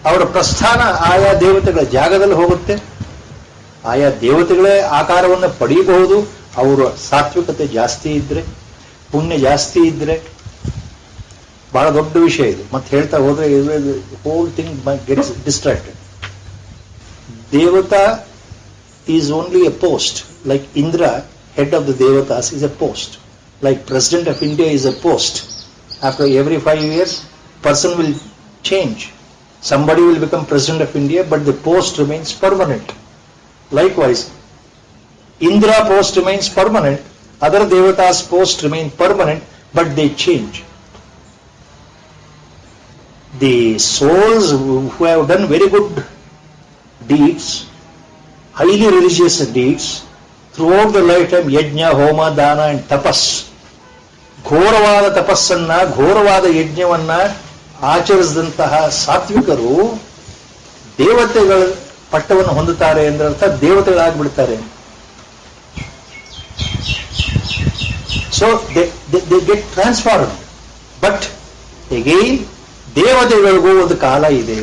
ಅವರ ಪ್ರಸ್ಥಾನ ಆಯಾ ದೇವತೆಗಳ ಜಾಗದಲ್ಲಿ ಹೋಗುತ್ತೆ. ಆಯಾ ದೇವತೆಗಳೇ ಆಕಾರವನ್ನು ಪಡೆಯಬಹುದು. ಅವರ ಸಾತ್ವಿಕತೆ ಜಾಸ್ತಿ ಇದ್ರೆ, ಪುಣ್ಯ ಜಾಸ್ತಿ ಇದ್ರೆ. ಬಹಳ ದೊಡ್ಡ ವಿಷಯ ಇದು. ಮತ್ತೆ ಹೇಳ್ತಾ ಹೋದ್ರೆ ಹೋಲ್ ಥಿಂಗ್ ಗೆಟ್ಸ್ ಡಿಸ್ಟ್ರಾಕ್ಟೆಡ್. ದೇವತಾ is only A post. Like Indra, head of the ದೇವತಾಸ್, is a post. Like President of India is a post. After every 5 years, person will change. Somebody will become President of India, but the post remains permanent. Likewise, Indra post remains permanent. Other devatas post remain permanent, but they change. The souls who have done very good deeds, highly religious deeds, throughout the lifetime, yajna, homa, dana and tapas, ಘೋರವಾದ ತಪಸ್ಸನ್ನ, ಘೋರವಾದ ಯಜ್ಞವನ್ನ ಆಚರಿಸಿದಂತಹ ಸಾತ್ವಿಕರು ದೇವತೆಗಳ ಪಟ್ಟವನ್ನು ಹೊಂದುತ್ತಾರೆ ಅಂದ್ರೆ ಅರ್ಥ ದೇವತೆಗಳಾಗ್ಬಿಡ್ತಾರೆ. So they get transformed. But again ದೇವತೆಗಳಿಗೂ ಒಂದು ಕಾಲ ಇದೆ.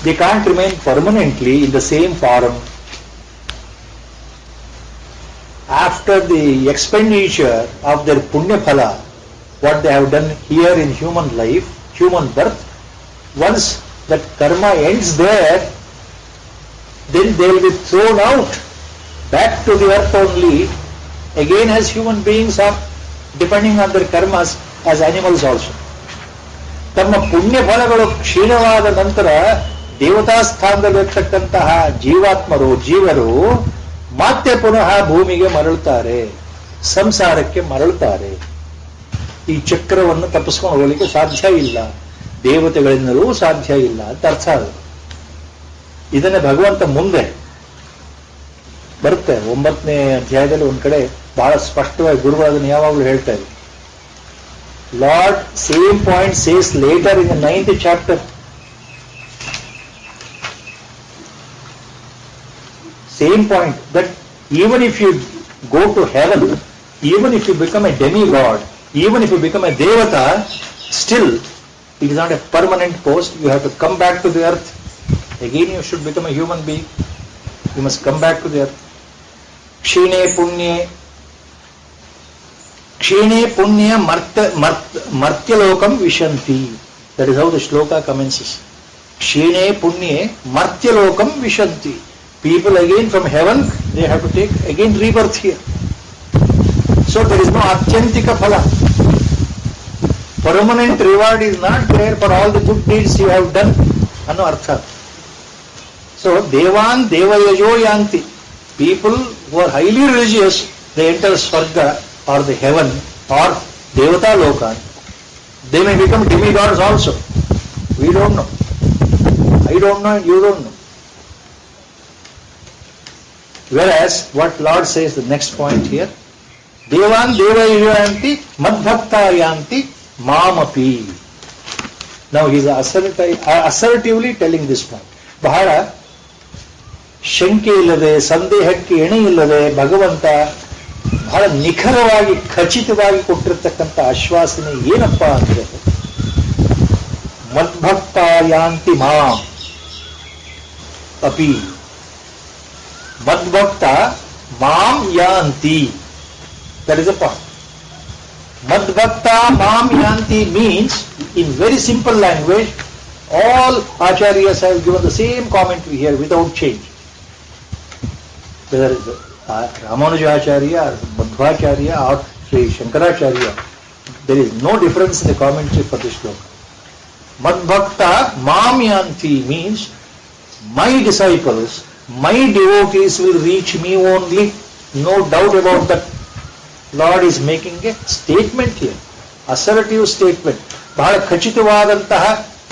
They can't remain permanently in the same form. After the expenditure of their punya phala, what they have done here in human life, human birth, once that karma ends there, then they will be thrown out back to the earth only, again as human beings, are depending on their karmas as animals also. ತಮ್ಮ ಪುಣ್ಯ ಫಲಗಳು ಕ್ಷೀಣವಾದ ನಂತರ ದೇವತಾ ಸ್ಥಾನದಲ್ಲಿರ್ತಕ್ಕಂತಹ ಜೀವರು ಮತ್ತೆ ಪುನಃ ಭೂಮಿಗೆ ಮರಳುತ್ತಾರೆ, ಸಂಸಾರಕ್ಕೆ ಮರಳುತ್ತಾರೆ. ಈ ಚಕ್ರವನ್ನು ತಪ್ಪಿಸ್ಕೊಂಡು ಹೋಗಲಿಕ್ಕೆ ಸಾಧ್ಯ ಇಲ್ಲ, ದೇವತೆಗಳಿಂದಲೂ ಸಾಧ್ಯ ಇಲ್ಲ ಅಂತ ಅರ್ಥ. ಇದನ್ನೇ ಭಗವಂತ ಮುಂದೆ ಬರುತ್ತೆ 9ನೇ ಅಧ್ಯಾಯದಲ್ಲಿ ಒಂದ್ ಕಡೆ ಬಹಳ ಸ್ಪಷ್ಟವಾಗಿ ಗುರುಗಳು ಅದನ್ನು ಯಾವಾಗಲೂ ಹೇಳ್ತಾ ಇದ್ರು. Lord same point says litre in the 9th chapter. Same point, that even if you go to heaven, even if you become a demigod, even if you become a devata, still it is not a permanent post. You have to come back to the earth. Again you should become a human being. You must come back to the earth. Kshine punya martyalokam vishanti. That is how the shloka commences. Kshine punye martyalokam vishanti. People again from heaven, they have to take again rebirth here. So there is no atyantika phala. Permanent reward is not there for all the good deeds you have done. Anno artha. So devan devayajo yanti. People who are highly religious, they enter Swarga or the heaven or Devata Lokan. They may become demigods also. We don't know. I don't know and you don't know. Whereas what Lord says, the next point here, Devan devayajo yanti madbhakta yanti mamapi. Now he is assertively telling this point. ಬಹಳ ಶಂಕೆ ಇಲ್ಲದೆ, ಸಂದೇಹಕ್ಕೆ ಎಣೆ ಇಲ್ಲದೆ ಭಗವಂತ ಬಹಳ ನಿಖರವಾಗಿ ಖಚಿತವಾಗಿ ಕೊಟ್ಟಿರ್ತಕ್ಕಂಥ ಆಶ್ವಾಸನೆ ಏನಪ್ಪಾ ಅಂದ್ರೆ, ಮದ್ಭಕ್ತ ಯಾಂತಿ ಮಾಂ ಅಪಿ. ಮದ್ಭಕ್ತ ಮಾಂ ಯಾಂತಿ. That is the point. Madbhakta mam yanti means, in very simple language, all acharyas have given the same commentary here without change. Whether it's Ramanujacharya or Madhvacharya or Sri Shankaracharya, there is no difference in the commentary for this shloka. Madbhakta mam yanti means, my disciples, my devotees will reach me only. No doubt about that. Lord is making a statement here, assertive statement. ಬಹಳ ಖಚಿತವಾದಂತಹ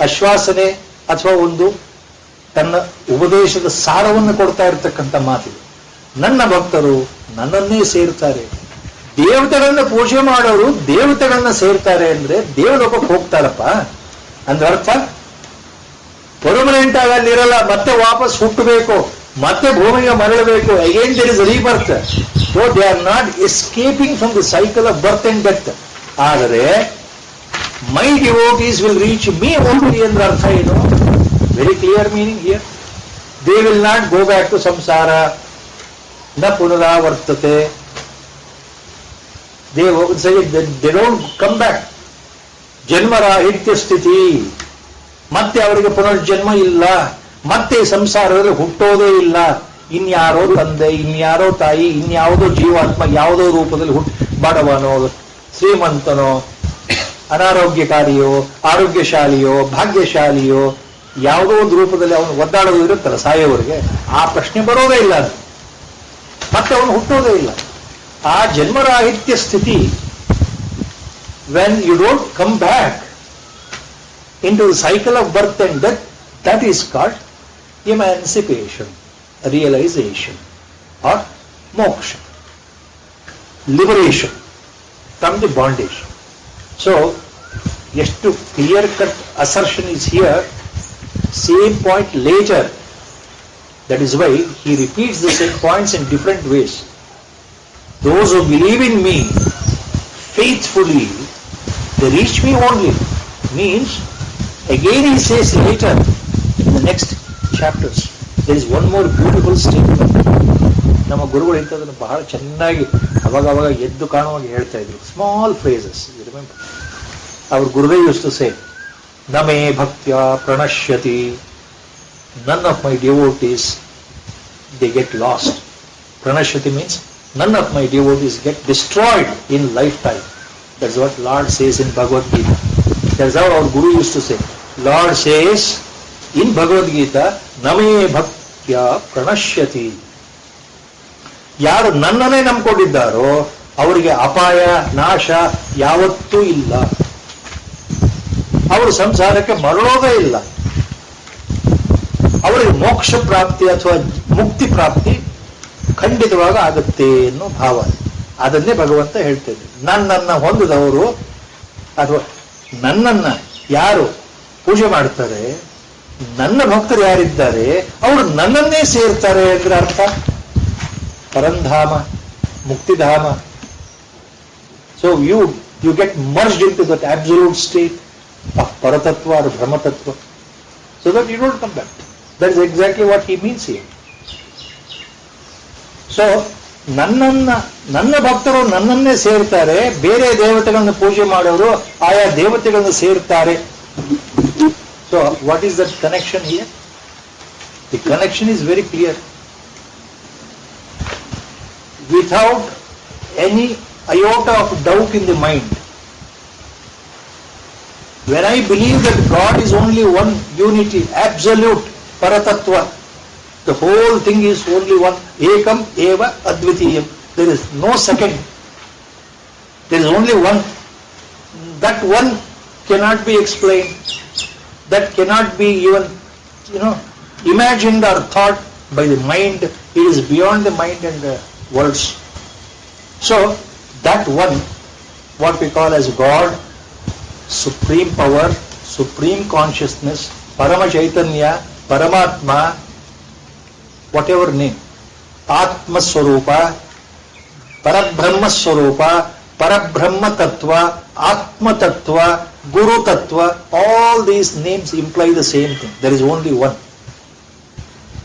ಆಶ್ವಾಸನೆ ಅಥವಾ ಒಂದು ತನ್ನ ಉಪದೇಶದ ಸಾರವನ್ನು ಕೊಡ್ತಾ ಇರತಕ್ಕಂಥ ಮಾತಿದೆ. ನನ್ನ ಭಕ್ತರು ನನ್ನನ್ನೇ ಸೇರ್ತಾರೆ. ದೇವತೆಗಳನ್ನ ಪೂಜೆ ಮಾಡೋರು ದೇವತೆಗಳನ್ನ ಸೇರ್ತಾರೆ ಅಂದ್ರೆ ದೇವಲೋಕಕ್ಕೆ ಹೋಗ್ತಾರಪ್ಪ ಅಂದ್ರೆ ಅರ್ಥ ಪರ್ಮನೆಂಟ್ ಆಗಿ ಅಲ್ಲಿರಲ್ಲ, ಮತ್ತೆ ವಾಪಸ್ ಹುಟ್ಟಬೇಕು, ಮತ್ತೆ ಭೂಮಿಗೆ ಮರಳಬೇಕು. Again there is rebirth. So they are not escaping from the cycle of birth and death. ಆದರೆ my devotees will reach me only ಅಂದ್ರೆ ಅರ್ಥ ಏನು? Very clear meaning here. They will not go back to ಸಂಸಾರ, ನ ಪುನರಾವರ್ತತೆ. They don't come back. ಜನ್ಮರಾಹಿತ್ಯ ಸ್ಥಿತಿ, ಮತ್ತೆ ಅವರಿಗೆ ಪುನರ್ಜನ್ಮ ಇಲ್ಲ, ಮತ್ತೆ ಸಂಸಾರದಲ್ಲಿ ಹುಟ್ಟೋದೇ ಇಲ್ಲ. ಇನ್ಯಾರೋ ತಂದೆ, ಇನ್ಯಾರೋ ತಾಯಿ, ಇನ್ಯಾವುದೋ ಜೀವಾತ್ಮ ಯಾವುದೋ ರೂಪದಲ್ಲಿ ಬಡವನೋ ಶ್ರೀಮಂತನೋ ಅನಾರೋಗ್ಯಕಾರಿಯೋ ಆರೋಗ್ಯಶಾಲಿಯೋ ಭಾಗ್ಯಶಾಲಿಯೋ ಯಾವುದೋ ಒಂದು ರೂಪದಲ್ಲಿ ಅವನು ಒದ್ದಾಡೋದು ಇರುತ್ತಲ್ಲ ಸಾಯೋವರೆಗೆ, ಆ ಪ್ರಶ್ನೆ ಬರೋದೇ ಇಲ್ಲ. ಮತ್ತೆ ಅವನು ಹುಟ್ಟೋದೇ ಇಲ್ಲ. ಆ ಜನ್ಮರಾಹಿತ್ಯ ಸ್ಥಿತಿ, when you don't come back into the cycle of birth and death, that is called emancipation, realization, or moksha, liberation from the bondage. So, just to clear-cut assertion is here, same point later. That is why he repeats the same points in different ways. Those who believe in me faithfully, they reach me only. Means, again he says later in the next chapters, there is one more beautiful statement. ನಮ್ಮ ಗುರುಗಳು ಇಂಥದನ್ನು ಬಹಳ ಚೆನ್ನಾಗಿ ಅವಾಗ ಎದ್ದು ಕಾಣುವಾಗಿ ಹೇಳ್ತಾ ಇದ್ರು. Small phrases, remember. ಅವ್ರ ಗುರುದೇ ಯೂಸ್ ಟು ಸೇ, ನಮೇ ಭಕ್ತ್ಯ ಪ್ರಣಶ್ಯತಿ. None of my devotees they get lost. ಪ್ರಣಶ್ಯತಿ means none of my devotees get destroyed in lifetime. That's what Lord says in Bhagavad Gita. That's how our Guru used to say. Lord says in Bhagavad Gita, Name Bhaktya Pranashyati. ಯಾರು ನನ್ನನ್ನೇ ನಂಬಿಕೊಂಡಿದ್ದಾರೋ ಅವರಿಗೆ ಅಪಾಯ ನಾಶ ಯಾವತ್ತೂ ಇಲ್ಲ. ಅವರು ಸಂಸಾರಕ್ಕೆ ಮರಳೋದೇ ಇಲ್ಲ. ಅವರಿಗೆ ಮೋಕ್ಷ ಪ್ರಾಪ್ತಿ ಅಥವಾ ಮುಕ್ತಿ ಪ್ರಾಪ್ತಿ ಖಂಡಿತವಾಗ ಆಗುತ್ತೆ ಅನ್ನೋ ಭಾವ. ಅದನ್ನೇ ಭಗವಂತ ಹೇಳ್ತಿದ್ದೆ. ನನ್ನನ್ನ ಹೊಂದಿದವರು ಅಥವಾ ನನ್ನನ್ನ ಯಾರು ಪೂಜೆ ಮಾಡ್ತಾರೆ, ನನ್ನ ಭಕ್ತರು ಯಾರಿದ್ದಾರೆ ಅವರು ನನ್ನನ್ನೇ ಸೇರ್ತಾರೆ ಅಂದ್ರೆ ಅರ್ಥ ಪರಂಧಾಮ, ಮುಕ್ತಿಧಾಮ. So you get merged into that absolute state of ಪರತತ್ವ ಆರ್ ಭ್ರಮತತ್ವ, so that you don't come back. That is exactly what he means here. So ನನ್ನ ಭಕ್ತರು ನನ್ನನ್ನೇ ಸೇರ್ತಾರೆ, ಬೇರೆ ದೇವತೆಗಳನ್ನ ಪೂಜೆ ಮಾಡೋರು ಆಯಾ ದೇವತೆಗಳನ್ನ ಸೇರ್ತಾರೆ. So what is that connection here? The connection is very clear. without any iota of doubt in the mind. When I believe that God is only one unity, absolute, paratattva, the whole thing is only one, ekam eva advitiyam. There is no second. There is only one. That one cannot be explained. That cannot be even, imagined or thought by the mind. It is beyond the mind and the words. So, that one, what we call as God, supreme power, supreme consciousness, Parama Chaitanya, Paramatma, whatever name, Atma Swarupa, Parabrahma Swarupa, Parabrahma Tattva, Atma Tattva, Guru Tattva, all these names imply the same thing. There is only one.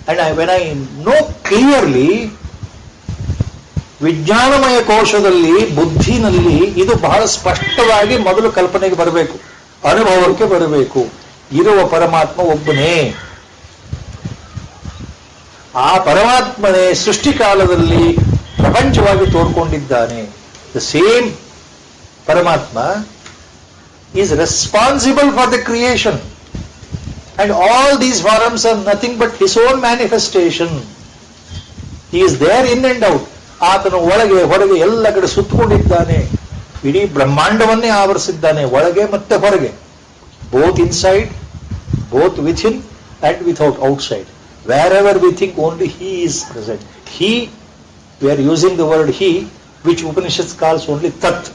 And when I know clearly, ವಿಜ್ಞಾನಮಯ ಕೋಶದಲ್ಲಿ ಬುದ್ಧಿನಲ್ಲಿ ಇದು ಬಹಳ ಸ್ಪಷ್ಟವಾಗಿ ಮೊದಲು ಕಲ್ಪನೆಗೆ ಬರಬೇಕು, ಅನುಭವಕ್ಕೆ ಬರಬೇಕು. ಇರುವ ಪರಮಾತ್ಮ ಒಬ್ಬನೇ. ಆ ಪರಮಾತ್ಮನೇ ಸೃಷ್ಟಿಕಾಲದಲ್ಲಿ ಪ್ರಪಂಚವಾಗಿ ತೋರ್ಕೊಂಡಿದ್ದಾನೆ. ದ ಸೇಮ್ ಪರಮಾತ್ಮ is responsible for the creation and all these forms are nothing but his own manifestation. He is there in and out. ಆತನು ಒಳಗೆ ಹೊರಗೆ ಎಲ್ಲ ಕಡೆ ಸುತ್ತಕೊಂಡಿದ್ದಾನೆ. ಇಡೀ ಬ್ರಹ್ಮಾಂಡವನ್ನೇ ಆವರಿಸಿದ್ದಾನೆ, ಒಳಗೆ ಮತ್ತೆ ಹೊರಗೆ. Both inside, both within and without outside. wherever we think only he is present. He, we are using the word he, which Upanishads calls only tat.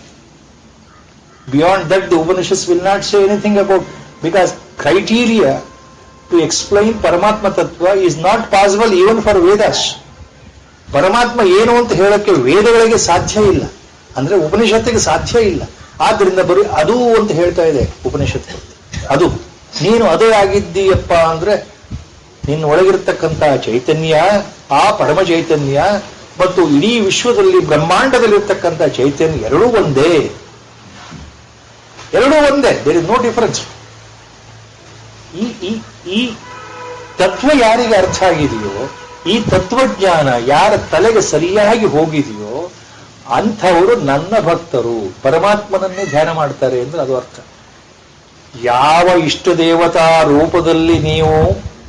Beyond that the Upanishads will not say anything about, because criteria to explain Paramatma Tattva is not possible even for Vedas. ಪರಮಾತ್ಮ ಏನು ಅಂತ ಹೇಳಕ್ಕೆ ವೇದಗಳಿಗೆ ಸಾಧ್ಯ ಇಲ್ಲ, ಅಂದ್ರೆ ಉಪನಿಷತ್ತಿಗೆ ಸಾಧ್ಯ ಇಲ್ಲ. ಆದ್ರಿಂದ ಬರೀ ಅದು ಅಂತ ಹೇಳ್ತಾ ಇದೆ ಉಪನಿಷತ್ತು. ಅದು ನೀನು ಅದೇ ಆಗಿದ್ದೀಯಪ್ಪ ಅಂದ್ರೆ ನಿನ್ನ ಒಳಗಿರ್ತಕ್ಕಂಥ ಚೈತನ್ಯ, ಆ ಪರಮ ಚೈತನ್ಯ ಮತ್ತು ಇಡೀ ವಿಶ್ವದಲ್ಲಿ ಬ್ರಹ್ಮಾಂಡದಲ್ಲಿರ್ತಕ್ಕಂಥ ಚೈತನ್ಯ ಎರಡೂ ಒಂದೇ. ಎರಡೂ ಒಂದೇ. There is no difference. ಈ ತತ್ವ ಯಾರಿಗೆ ಅರ್ಥ ಆಗಿದೆಯೋ, ಈ ತತ್ವಜ್ಞಾನ ಯಾರ ತಲೆಗೆ ಸರಿಯಾಗಿ ಹೋಗಿದೆಯೋ ಅಂಥವರು ನನ್ನ ಭಕ್ತರು, ಪರಮಾತ್ಮನನ್ನೇ ಧ್ಯಾನ ಮಾಡ್ತಾರೆ ಅಂದ್ರೆ ಅದು ಅರ್ಥ. ಯಾವ ಇಷ್ಟ ದೇವತಾ ರೂಪದಲ್ಲಿ ನೀವು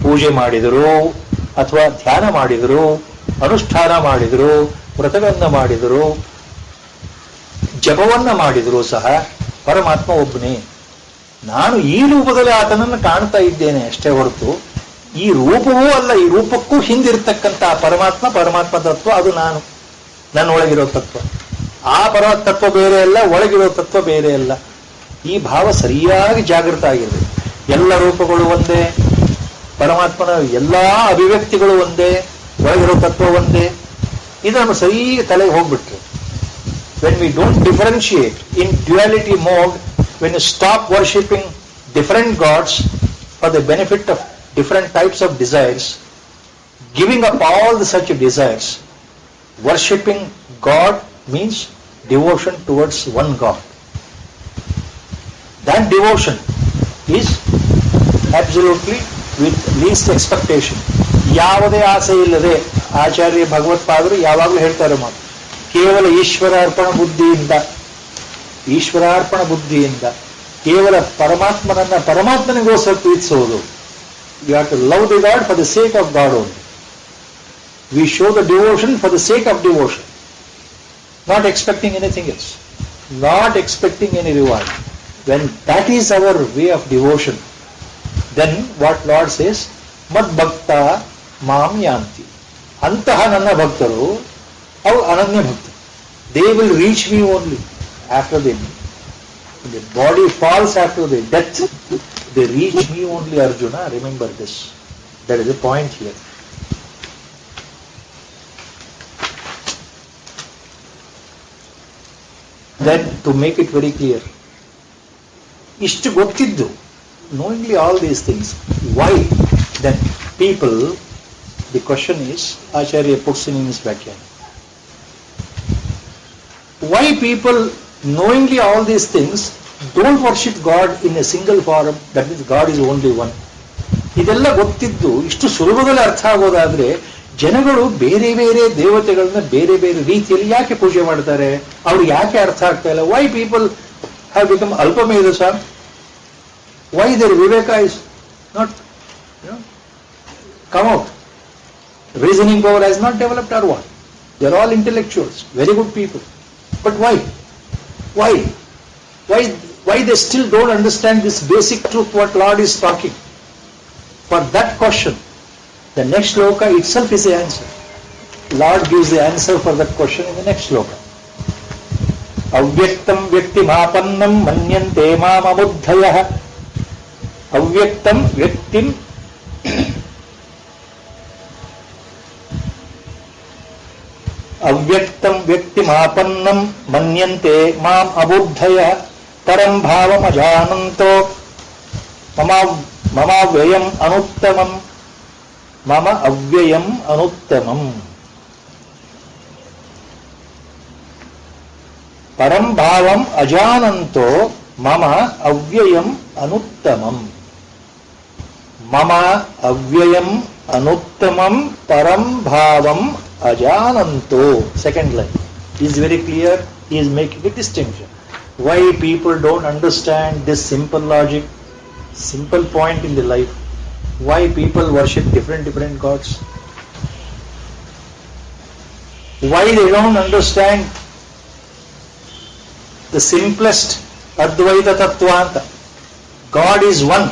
ಪೂಜೆ ಮಾಡಿದರು ಅಥವಾ ಧ್ಯಾನ ಮಾಡಿದರು, ಅನುಷ್ಠಾನ ಮಾಡಿದರು, ವ್ರತವನ್ನ ಮಾಡಿದರು, ಜಪವನ್ನ ಮಾಡಿದರೂ ಸಹ ಪರಮಾತ್ಮ ಒಬ್ಬನೇ. ನಾನು ಈ ರೂಪದಲ್ಲಿ ಆತನನ್ನು ಕಾಣ್ತಾ ಇದ್ದೇನೆ ಅಷ್ಟೇ ಹೊರತು ಈ ರೂಪವೂ ಅಲ್ಲ. ಈ ರೂಪಕ್ಕೂ ಹಿಂದಿರ್ತಕ್ಕಂಥ ಪರಮಾತ್ಮ, ಪರಮಾತ್ಮ ತತ್ವ ಅದು ನಾನು, ನನ್ನ ಒಳಗಿರೋ ತತ್ವ. ಆ ತತ್ವ ಬೇರೆ ಅಲ್ಲ, ಒಳಗಿರೋ ತತ್ವ ಬೇರೆ ಅಲ್ಲ. ಈ ಭಾವ ಸರಿಯಾಗಿ ಜಾಗೃತ ಆಗಿದೆ. ಎಲ್ಲ ರೂಪಗಳು ಒಂದೇ, ಪರಮಾತ್ಮನ ಎಲ್ಲಾ ಅಭಿವ್ಯಕ್ತಿಗಳು ಒಂದೇ, ಒಳಗಿರೋ ತತ್ವ ಒಂದೇ. ಇದು ನಮ್ಮ ಸರಿ ತಲೆಗೆ ಹೋಗ್ಬಿಟ್ರೆ, when we don't differentiate in duality mode, when you stop worshipping different gods for the benefit of different types of desires, giving up all such desires, worshipping God means devotion towards one God. That devotion is absolutely with least expectation. ಯಾವುದೇ ಆಸೆ ಇಲ್ಲದೆ ಆಚಾರ್ಯ ಭಗವತ್ಪಾದರು ಯಾವಾಗಲೂ ಹೇಳ್ತಾರೆ ಮಾತು, ಕೇವಲ ಈಶ್ವರಾರ್ಪಣ ಬುದ್ಧಿಯಿಂದ ಕೇವಲ ಪರಮಾತ್ಮನಿಗೋಸ್ಕರ ಪ್ರೀತಿಸೋದು. You have to love the God for the sake of God only. We show the devotion for the sake of devotion, not expecting anything else, not expecting any reward. When that is our way of devotion, then what Lord says, mad bhakta maam yanti. Antaha nanna bhaktaru avu ananya bhaktaru. They will reach me only after the body falls, after the death. They reach me only, Arjuna. Remember this. That is the point here. Then to make it very clear, ishtu gottiddu, knowingly all these things, why then people, the question is, Acharya puts in his Vyakhyan, why people knowingly all these things don't worship God in a single form, that means God is only one. ಇದೆಲ್ಲ ಗೊತ್ತಿದ್ದು ಇಷ್ಟು ಸುಲಭದಲ್ಲಿ ಅರ್ಥ ಆಗೋದಾದ್ರೆ ಜನಗಳು ಬೇರೆ ಬೇರೆ ದೇವತೆಗಳನ್ನ ಬೇರೆ ಬೇರೆ ರೀತಿಯಲ್ಲಿ ಯಾಕೆ ಪೂಜೆ ಮಾಡ್ತಾರೆ? ಅವ್ರಿಗೆ ಯಾಕೆ ಅರ್ಥ ಆಗ್ತಾ ಇಲ್ಲ? ವೈ ಪೀಪಲ್ ಹ್ಯಾವ್ ಬಿಕಮ್ ಅಲ್ಪಮೇಧಸ? ವೈ ದೇರ್ ವಿವೇಕ is not come out? Reasoning power has not developed or what? They are all intellectuals, very good people. But why? Why? Why they still don't understand this basic truth what Lord is talking? For that question, the next shloka itself is the answer. Lord gives the answer for that question in the next shloka. Avyaktam vyaktimapannam manyante mam abuddhayah. Avyaktam vyaktim ಅವ್ಯಕ್ತಂ ವ್ಯಕ್ತಿಮಾಪನ್ನಂ ಮನ್ಯಂತೆ ಮಾಂ ಅಬುದ್ಧಯ ಪರಂ ಭಾವಮಜಾನಂತೋ ಮಮಾವ್ಯಯಂ ಅನುತ್ತಮಂ ಮಮ ಅವ್ಯಯಂ ಅನುತ್ತಮಂ. ಪರಂ ಭಾವಂ ಅಜಾನಂತೋ ಮಮ ಅವ್ಯಯಂ ಅನುತ್ತಮಂ. ಮಮ ಅವ್ಯಯಂ ಅನುತ್ತಮಂ ಪರಂ ಭಾವಂ ಅಜಾನಂತೋ. Second line is very clear. He is making a distinction. Why people don't understand this simple logic, simple point in the life? Why people worship different gods? Why they don't understand the simplest Advaita Tattva anta? God is one.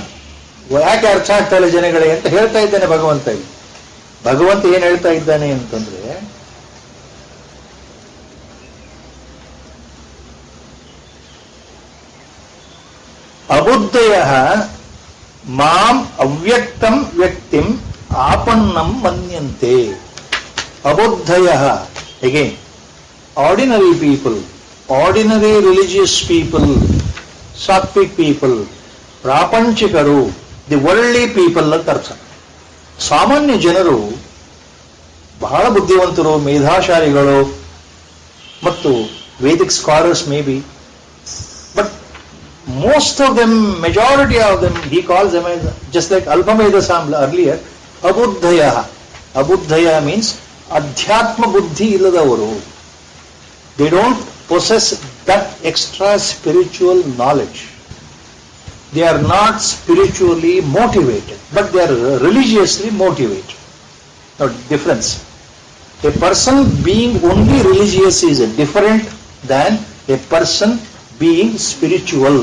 ಯಾಕೆ ಅರ್ಥ ಆಗ್ತಾ ಇಲ್ಲ ಜನಗಳಿಗೆ ಅಂತ ಹೇಳ್ತಾ ಇದ್ದಾನೆ ಭಗವಂತ. ಭಗವಂತ ಏನ್ ಹೇಳ್ತಾ ಇದ್ದಾನೆ ಅಂತಂದ್ರೆ, ಅಬುದ್ಧಯ ಮಾಂ ಅವ್ಯಕ್ತಂ ವ್ಯಕ್ತಿಂ ಆಪನ್ನಂ ಮನ್ಯಂತೆ. ಅಬುದ್ಧಯ, again, ordinary people, ordinary religious people, ಸಾತ್ವಿಕ್ ಪೀಪಲ್, ಪ್ರಾಪಂಚಿಕರು, ದಿ ವರ್ಲ್ಡ್ಲಿ ಪೀಪಲ್ ಅಂತ ಅರ್ಥ. ಸಾಮಾನ್ಯ ಜನರು ಬಹಳ ಬುದ್ಧಿವಂತರು, ಮೇಧಾಶಾಲಿಗಳು ಮತ್ತು Vedic scholars maybe, but most of them, majority of them, he calls them as, just like Alpameda Samla earlier, Abuddhaya. Abuddhaya means Adhyatma Buddhi illadavaru. They don't possess that extra spiritual knowledge. They are not spiritually motivated, but they are religiously motivated. Now, difference. A person being only religious is different than a person being spiritual.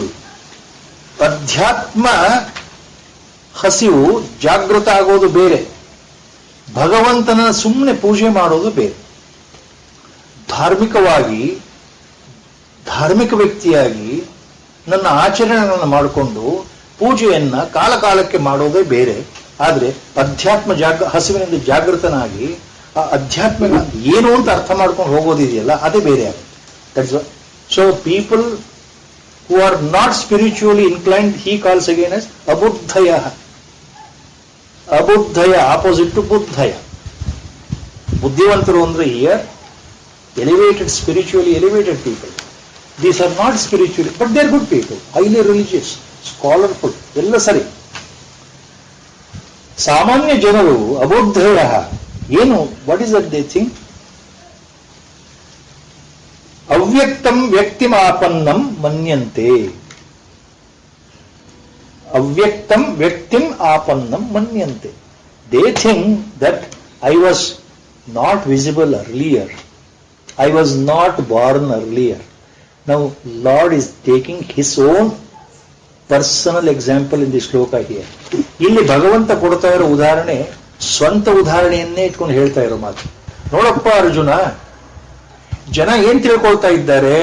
ಅಧ್ಯಾತ್ಮ ಹಸಿವು ಜಾಗೃತ ಆಗೋದು ಬೇರೆ, ಭಗವಂತನ ಸುಮ್ಮನೆ ಪೂಜೆ ಮಾಡೋದು ಬೇರೆ. ಧಾರ್ಮಿಕವಾಗಿ, ಧಾರ್ಮಿಕ ವ್ಯಕ್ತಿಯಾಗಿ ನನ್ನ ಆಚರಣೆಗಳನ್ನು ಮಾಡಿಕೊಂಡು ಪೂಜೆಯನ್ನ ಕಾಲಕಾಲಕ್ಕೆ ಮಾಡೋದೇ ಬೇರೆ. ಆದರೆ ಅಧ್ಯಾತ್ಮ ಹಸಿವಿನಿಂದ ಜಾಗೃತನಾಗಿ ಆ ಅಧ್ಯಾತ್ಮ ಏನು ಅಂತ ಅರ್ಥ ಮಾಡ್ಕೊಂಡು ಹೋಗೋದಿದೆಯಲ್ಲ, ಅದೇ ಬೇರೆ ಆಗುತ್ತೆ. So people who are not spiritually inclined, he calls again as abuddhaya. Abuddhaya, opposite to buddhaya. ಬುದ್ಧಿವಂತರು ಅಂದ್ರೆ here elevated, spiritually elevated people. These are not spiritually, but they are good people, highly religious, scholarful, ಎಲ್ಲ ಸರಿ. ಸಾಮಾನ್ಯ ಜನರು ಅಬುದ್ಧಯ ಏನು, what is that they think? ಅವ್ಯಕ್ತಂ ವ್ಯಕ್ತಿಮಾಪನ್ನಂ ಮನ್ಯಂತೆ. ಅವ್ಯಕ್ತಂ ವ್ಯಕ್ತಿಂ ಆಪನ್ನಂ ಮನ್ಯಂತೆ. They think that I was not visible earlier. I was not born earlier. Now, Lord is taking his own personal example in this shloka here. ಇಲ್ಲಿ ಭಗವಂತ ಕೊಡ್ತಾ ಇರೋ ಉದಾಹರಣೆ ಸ್ವಂತ ಉದಾಹರಣೆಯನ್ನೇ ಇಟ್ಕೊಂಡು ಹೇಳ್ತಾ ಇರೋ ಮಾತು. ನೋಡಪ್ಪ ಅರ್ಜುನ, ಜನ ಏನ್ ತಿಳ್ಕೊಳ್ತಾ ಇದ್ದಾರೆ,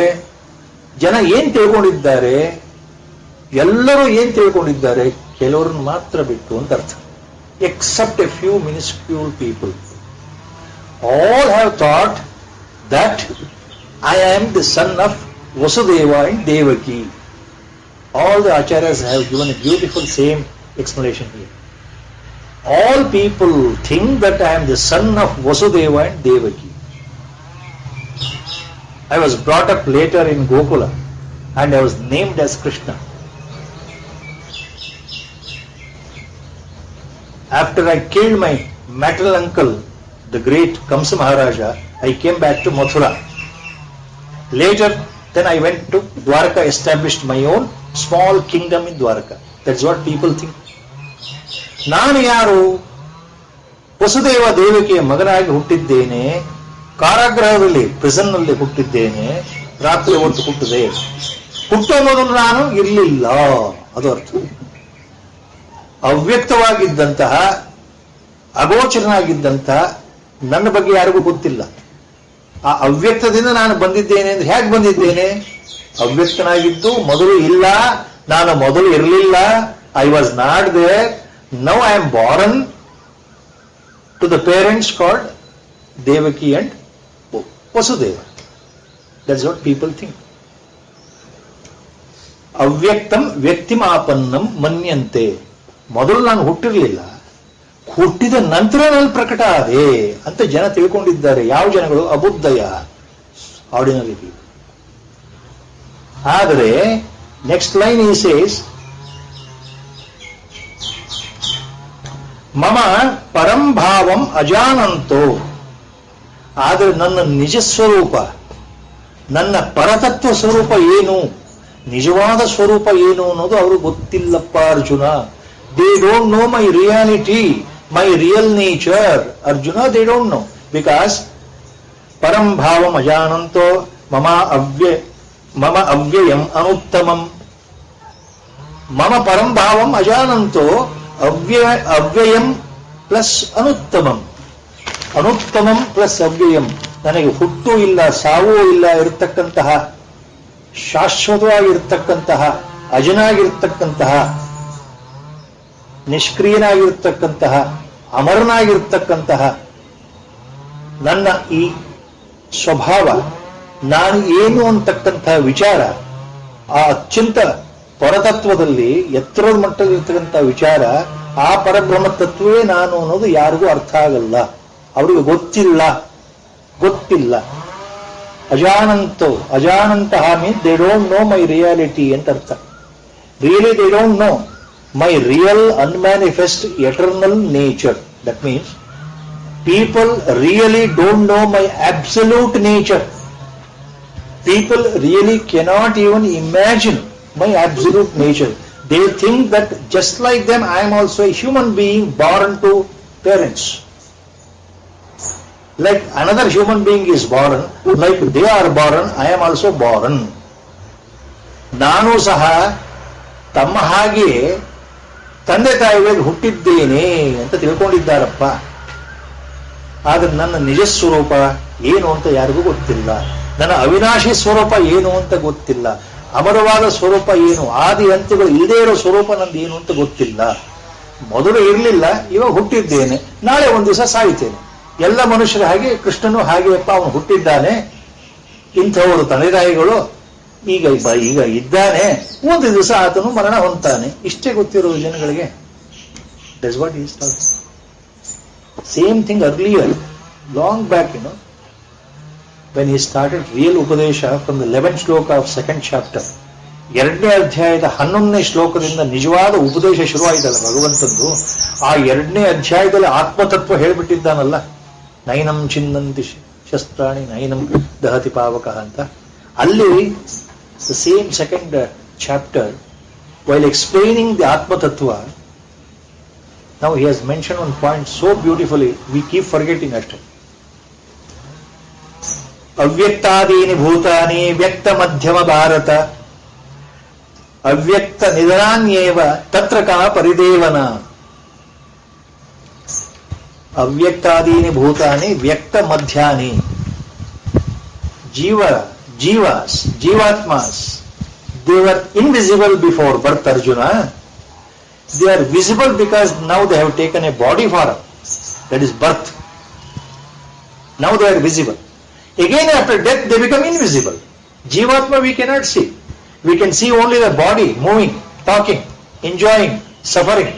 ಜನ ಏನ್ ತಿಳ್ಕೊಂಡಿದ್ದಾರೆ, ಎಲ್ಲರೂ ಏನ್ ತಿಳ್ಕೊಂಡಿದ್ದಾರೆ, ಕೆಲವರನ್ನು ಮಾತ್ರ ಬಿಟ್ಟು ಅಂತ ಅರ್ಥ. Except a few minuscule people. All have thought that I am the son of Vasudeva and Devaki. All the acharyas have given a beautiful same explanation here. All people think that I am the son of Vasudeva and Devaki. I was brought up later in Gokula and I was named as Krishna. After I killed my maternal uncle the great Kamsa Maharaja, I came back to Mathura. Later, then I went to Dwarka, established my own small kingdom in Dwarka. That's what people think. ನಾನು ಯಾರು? ವಸುದೇವ ದೇವಕಿಯ ಮಗನಾಗಿ ಹುಟ್ಟಿದ್ದೇನೆ, ಕಾರಾಗೃಹದಲ್ಲಿ ಪ್ರಿಸನ್ ನಲ್ಲಿ ಹುಟ್ಟಿದ್ದೇನೆ, ರಾತ್ರಿ ಹೊತ್ತು ಹುಟ್ಟಿದೆ. ಹುಟ್ಟೋ ಮೊದಲು ನಾನು ಇರಲಿಲ್ಲ, ಅದು ಅರ್ಥ. ಅವ್ಯಕ್ತವಾಗಿದ್ದಂತಹ, ಅಗೋಚರನಾಗಿದ್ದಂತಹ ನನ್ನ ಬಗ್ಗೆ ಯಾರಿಗೂ ಗೊತ್ತಿಲ್ಲ. ಆ ಅವ್ಯಕ್ತದಿಂದ ನಾನು ಬಂದಿದ್ದೇನೆ ಅಂದ್ರೆ ಹೇಗೆ ಬಂದಿದ್ದೇನೆ? ಅವ್ಯಕ್ತನಾಗಿದ್ದು ಮೊದಲು ಇಲ್ಲ, ನಾನು ಮೊದಲು ಇರಲಿಲ್ಲ, I was not there. Now I am born to the parents called Devaki and Vasudeva. That's what people think. ಅವ್ಯಕ್ತಂ ವ್ಯಕ್ತಿಮಾಪನ್ನಂ ಮನ್ಯಂತೆ. ಮೊದಲು ನಾನು ಹುಟ್ಟಿರಲಿಲ್ಲ, ಹುಟ್ಟಿದ ನಂತರ ನಾನು ಪ್ರಕಟ ಆದೆ ಅಂತ ಜನ ತಿಳ್ಕೊಂಡಿದ್ದಾರೆ. ಯಾವ ಜನಗಳು? ಅಬುದ್ಧಯ, ಆರ್ಡಿನರಿ ಪೀಪಲ್. ಆದರೆ ನೆಕ್ಸ್ಟ್ ಲೈನ್ ಈ ಸೇಸ್, ಮಮ ಪರಂಭಾವಂ ಅಜಾನಂತೋ. ಆದರೆ ನನ್ನ ನಿಜ ಸ್ವರೂಪ, ನನ್ನ ಪರತತ್ವ ಸ್ವರೂಪ ಏನು, ನಿಜವಾದ ಸ್ವರೂಪ ಏನು ಅನ್ನೋದು ಅವರು ಗೊತ್ತಿಲ್ಲಪ್ಪ Arjuna. They don't know my reality, my real nature. Arjuna, they don't know. Because param bhavam ajananto mama avyayam anuttamam. Mama param bhavam ajananto avyayam plus anuttamam. Anuttamam plus avyayam. ನನಗೆ ಹುಟ್ಟು ಇಲ್ಲ, ಸಾವು ಇಲ್ಲ ಇರತಕ್ಕಂತಹ, ಶಾಶ್ವತವಾಗಿರ್ತಕ್ಕಂತಹ, ಅಜನಾಗಿರ್ತಕ್ಕಂತಹ, ನಿಷ್ಕ್ರಿಯನಾಗಿರ್ತಕ್ಕಂತಹ, ಅಮರನಾಗಿರ್ತಕ್ಕಂತಹ ನನ್ನ ಈ ಸ್ವಭಾವ, ನಾನು ಏನು ಅಂತಕ್ಕಂತಹ ವಿಚಾರ, ಆ ಅತ್ಯಂತ ಪರತತ್ವದಲ್ಲಿ ಎತ್ತರದ ಮಟ್ಟದಲ್ಲಿರ್ತಕ್ಕಂಥ ವಿಚಾರ, ಆ ಪರಬ್ರಹ್ಮ ತತ್ವವೇ ನಾನು ಅನ್ನೋದು ಯಾರಿಗೂ ಅರ್ಥ ಆಗಲ್ಲ, ಅವರಿಗೆ ಗೊತ್ತಿಲ್ಲ. ಅಜಾನಂತೋ, ಅಜಾನಂತಹ means they don't know my reality ಅಂತ ಅರ್ಥ. Really they don't know my real unmanifest eternal nature. That means people really don't know my absolute nature. People really cannot even imagine my absolute nature. They think that just like them, I am also a human being born to parents. Like another human being is born, like they are born, I am also born. ನಾನು ಸಹ ತಮ್ಮ ಹಾಗೆ ತಂದೆ ತಾಯಿಗಳಿಗೆ ಹುಟ್ಟಿದ್ದೇನೆ ಅಂತ ತಿಳ್ಕೊಂಡಿದ್ದಾರಪ್ಪ. ಆದ್ರೆ ನನ್ನ ನಿಜ ಸ್ವರೂಪ ಏನು ಅಂತ ಯಾರಿಗೂ ಗೊತ್ತಿಲ್ಲ. ನನ್ನ ಅವಿನಾಶಿ ಸ್ವರೂಪ ಏನು ಅಂತ ಗೊತ್ತಿಲ್ಲ. ಅಮರವಾದ ಸ್ವರೂಪ ಏನು, ಆದಿ ಅಂತ್ಯಗಳು ಇಲ್ಲದೇ ಇರೋ ಸ್ವರೂಪ ನಂದು ಏನು ಅಂತ ಗೊತ್ತಿಲ್ಲ. ಮೊದಲು ಇರಲಿಲ್ಲ, ಇವಾಗ ಹುಟ್ಟಿದ್ದೇನೆ, ನಾಳೆ ಒಂದು ದಿವಸ ಸಾಯ್ತೇನೆ. ಎಲ್ಲ ಮನುಷ್ಯರ ಹಾಗೆ ಕೃಷ್ಣನು ಹಾಗೆಯಪ್ಪ, ಅವನು ಹುಟ್ಟಿದ್ದಾನೆ, ಇಂಥವರು ತಂದೆ ತಾಯಿಗಳು ಈಗ ಇದ್ದಾನೆ, ಒಂದು ದಿವಸ ಆತನು ಮರಣ ಹೊಂತಾನೆ. ಇಷ್ಟೇ ಗೊತ್ತಿರೋದು ಜನಗಳಿಗೆ. That's what is talking. Same thing earlier, long back, when he started real Upadesha from the 11th ಶ್ಲೋಕ of 2nd chapter, 2ನೇ ಅಧ್ಯಾಯದ 11ನೇ ಶ್ಲೋಕದಿಂದ ನಿಜವಾದ ಉಪದೇಶ ಶುರುವಾಯಿತಲ್ಲ ಭಗವಂತಂದು. ಆ 2ನೇ ಅಧ್ಯಾಯದಲ್ಲಿ ಆತ್ಮತತ್ವ ಹೇಳ್ಬಿಟ್ಟಿದ್ದಾನಲ್ಲ, ನೈನಂ ಚಿನ್ನಂತಿ ಶಸ್ತ್ರಾಣಿ ನೈನಂ ದಹತಿ ಪಾವಕ ಅಂತ. ಅಲ್ಲಿ the same 2nd chapter, while explaining the Atma Tattva, now he has mentioned one point so beautifully, we keep forgetting actually. ಅವ್ಯಕ್ತಾದೀನಿ ಭೂತಾನಿ ವ್ಯಕ್ತ ಮಧ್ಯಮ ಭಾರತ ಅವ್ಯಕ್ತ ನಿಧನಾನ್ಯೇವ ತತ್ರ ಕಾ ಪರಿದೇವನ. ಅವ್ಯಕ್ತಾದೀನಿ ಭೂತಾನಿ ವ್ಯಕ್ತ ಮಧ್ಯಾನಿ. Jivatmas, they were invisible before birth, Arjuna. They are visible because now they have taken a body form, that is birth. Now they are visible. Again after death they become invisible. Jivatma we cannot see. We can see only the body moving, talking, enjoying, suffering.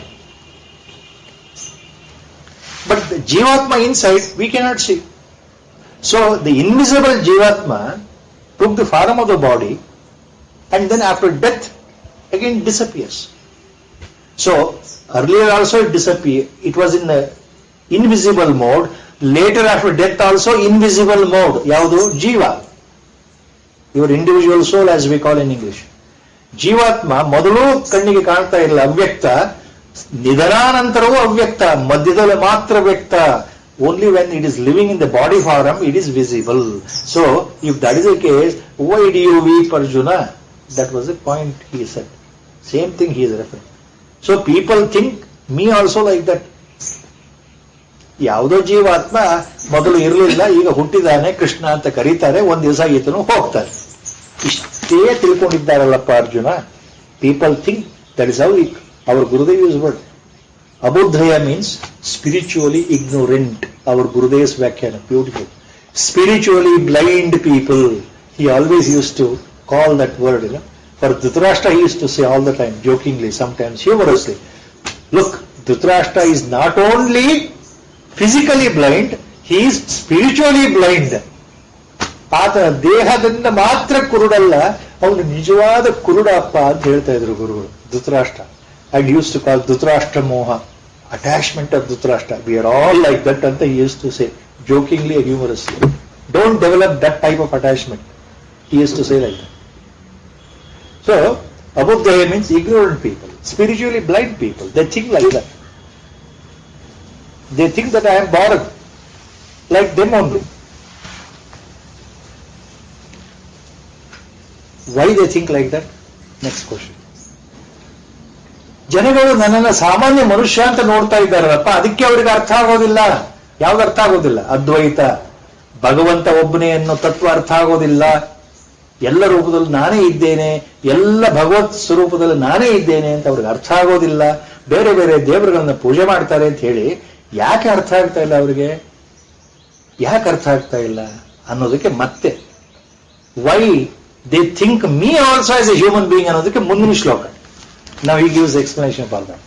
But the Jivatma inside we cannot see. So the invisible Jivatma took the form of the body and then after death again disappears. So earlier also it disappeared. It was in the invisible mode. Later after death also invisible mode. ಯಾವುದು? ಜೀವ. Your individual soul as we call in English. ಜೀವಾತ್ಮ ಮೊದಲು ಕಣ್ಣಿಗೆ ಕಾಣ್ತಾ ಇಲ್ಲ, ಅವ್ಯಕ್ತ. ನಿಧನಾನಂತರವೂ ಅವ್ಯಕ್ತ, ಮಧ್ಯದಲ್ಲಿ ಮಾತ್ರ ವ್ಯಕ್ತ. Only when it is living in the body form, it is visible. So, if that is the case, why do you weep, Arjuna? That was the point he said. Same thing he is referring. So, people think me also like that. ಯಾವುದೋ ಜೀವಾತ್ಮ ಮೊದಲು ಇರಲಿಲ್ಲ, ಈಗ ಹುಟ್ಟಿದಾನೆ, ಕೃಷ್ಣ ಅಂತ ಕರೀತಾರೆ, ಒಂದ್ ದಿವಸ ಈತನು ಹೋಗ್ತಾರೆ. ಇಷ್ಟೇ ತಿಳ್ಕೊಂಡಿದ್ದಾರಲ್ಲಪ್ಪ Arjuna. People think that is how our Gurudev use word. ಅಬುದ್ಧಯ means spiritually ignorant. Our Gurudev's Vyakhana, beautiful. Spiritually blind people. He always used to call that word. For Dhritarashtra, he used to say all the time, jokingly, sometimes humorously, look, Dhritarashtra is not only physically blind, he is spiritually blind. ಆತನ ದೇಹದಿಂದ ಮಾತ್ರ ಕುರುಡಲ್ಲ, ಅವನು ನಿಜವಾದ ಕುರುಡಪ್ಪ ಅಂತ ಹೇಳ್ತಾ ಇದ್ರು ಗುರುಗಳು, Dhritarashtra. And he used to call Dhritarashtra Moha, attachment of Dhritarashtra. We are all like that anta he used to say, jokingly or humorously. Don't develop that type of attachment. He used to say like that. So, Abuddhaya means ignorant people, spiritually blind people. They think like that. They think that I am born like them only. Why they think like that? Next question. ಜನಗಳು ನನ್ನನ್ನು ಸಾಮಾನ್ಯ ಮನುಷ್ಯ ಅಂತ ನೋಡ್ತಾ ಇದ್ದಾರಪ್ಪ, ಅದಕ್ಕೆ ಅವರಿಗೆ ಅರ್ಥ ಆಗೋದಿಲ್ಲ. ಯಾವ್ದು ಅರ್ಥ ಆಗೋದಿಲ್ಲ? ಅದ್ವೈತ, ಭಗವಂತ ಒಬ್ಬನೇ ಅನ್ನೋ ತತ್ವ ಅರ್ಥ ಆಗೋದಿಲ್ಲ. ಎಲ್ಲ ರೂಪದಲ್ಲಿ ನಾನೇ ಇದ್ದೇನೆ, ಎಲ್ಲ ಭಗವತ್ ಸ್ವರೂಪದಲ್ಲಿ ನಾನೇ ಇದ್ದೇನೆ ಅಂತ ಅವ್ರಿಗೆ ಅರ್ಥ ಆಗೋದಿಲ್ಲ. ಬೇರೆ ಬೇರೆ ದೇವರುಗಳನ್ನ ಪೂಜೆ ಮಾಡ್ತಾರೆ ಅಂತ ಹೇಳಿ ಯಾಕೆ ಅರ್ಥ ಆಗ್ತಾ ಇಲ್ಲ ಅವರಿಗೆ? ಯಾಕೆ ಅರ್ಥ ಆಗ್ತಾ ಇಲ್ಲ ಅನ್ನೋದಕ್ಕೆ ಮತ್ತೆ why they think me also as A human being ಅನ್ನೋದಕ್ಕೆ ಮುಂದಿನ ಶ್ಲೋಕ. Now he gives explanation for that.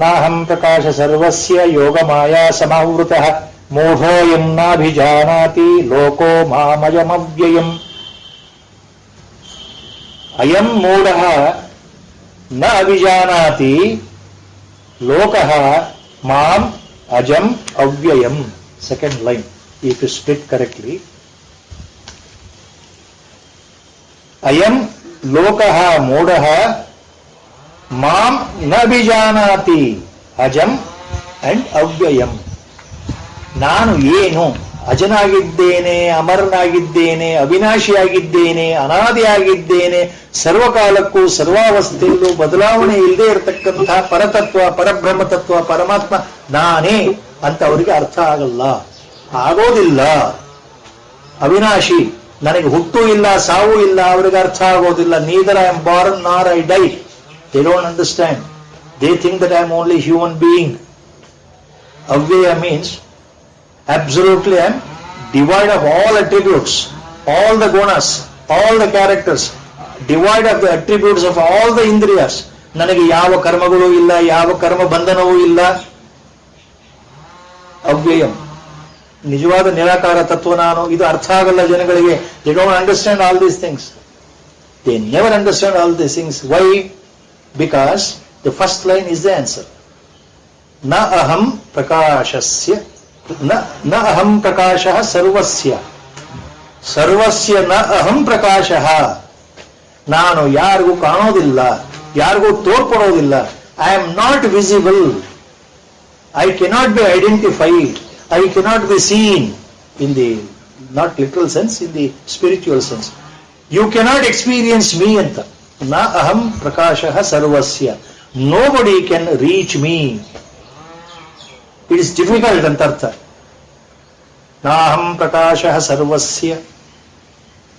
Naham prakasha sarvasya yoga maya samavritah mohoyam nabhijanati loko mamayam avyayam. Ayam modaha na abhijanati lokah mam ajam avyayam. Second line, if you split correctly. Ayam lokah modaha ಮಾಂ ನ ಬಿಜಾನಾತಿ ಅಜಂ ಅಂಡ್ ಅವ್ಯಯಂ. ನಾನು ಏನು? ಅಜನಾಗಿದ್ದೇನೆ, ಅಮರನಾಗಿದ್ದೇನೆ, ಅವಿನಾಶಿಯಾಗಿದ್ದೇನೆ, ಅನಾದಿಯಾಗಿದ್ದೇನೆ, ಸರ್ವಕಾಲಕ್ಕೂ ಸರ್ವಾವಸ್ಥೆಯಲ್ಲೂ ಬದಲಾವಣೆ ಇಲ್ಲದೆ ಇರತಕ್ಕಂತಹ ಪರತತ್ವ, ಪರಬ್ರಹ್ಮ ತತ್ವ, ಪರಮಾತ್ಮ ನಾನೇ ಅಂತ ಅವರಿಗೆ ಅರ್ಥ ಆಗಲ್ಲ, ಆಗೋದಿಲ್ಲ. ಅವಿನಾಶಿ, ನನಗೆ ಹುಟ್ಟು ಇಲ್ಲ, ಸಾವು ಇಲ್ಲ, ಅವರಿಗೆ ಅರ್ಥ ಆಗೋದಿಲ್ಲ. ನೀದರ್ ಐ ಆಮ್ ಬಾರ್ನ್ ನಾರ್ I dye. They don't understand. They think that I am only human being. Avyaya means absolutely I am devoid of all attributes, all the gunas, all the characters, devoid of the attributes of all the indriyas. ನನಗೆ ಯಾವ ಕರ್ಮಗಳು ಇಲ್ಲ, ಯಾವ ಕರ್ಮ ಬಂಧನವೂ ಇಲ್ಲ. ಅವ್ಯಯಂ, ನಿಜವಾದ ನಿರಾಕಾರ ತತ್ವ ನಾನು. ಇದು ಅರ್ಥ ಆಗಲ್ಲ ಜನಗಳಿಗೆ. They don't understand all these things. They never understand all these things. Why? Because the first line is the answer. Na aham prakashasya, na aham prakashah sarvasya. Sarvasya na aham prakashah. ನಾನು ಯಾರಿಗೂ ಕಾಣೋದಿಲ್ಲ, ಯಾರಿಗೂ ತೋರ್ಪಡೋದಿಲ್ಲ. I am not visible. I cannot be identified. I cannot be seen in the not literal sense, in the spiritual sense. You cannot experience me anta. Na aham prakashah sarvasya. Nobody can reach me. It is difficult antartha. Na aham prakashah sarvasya.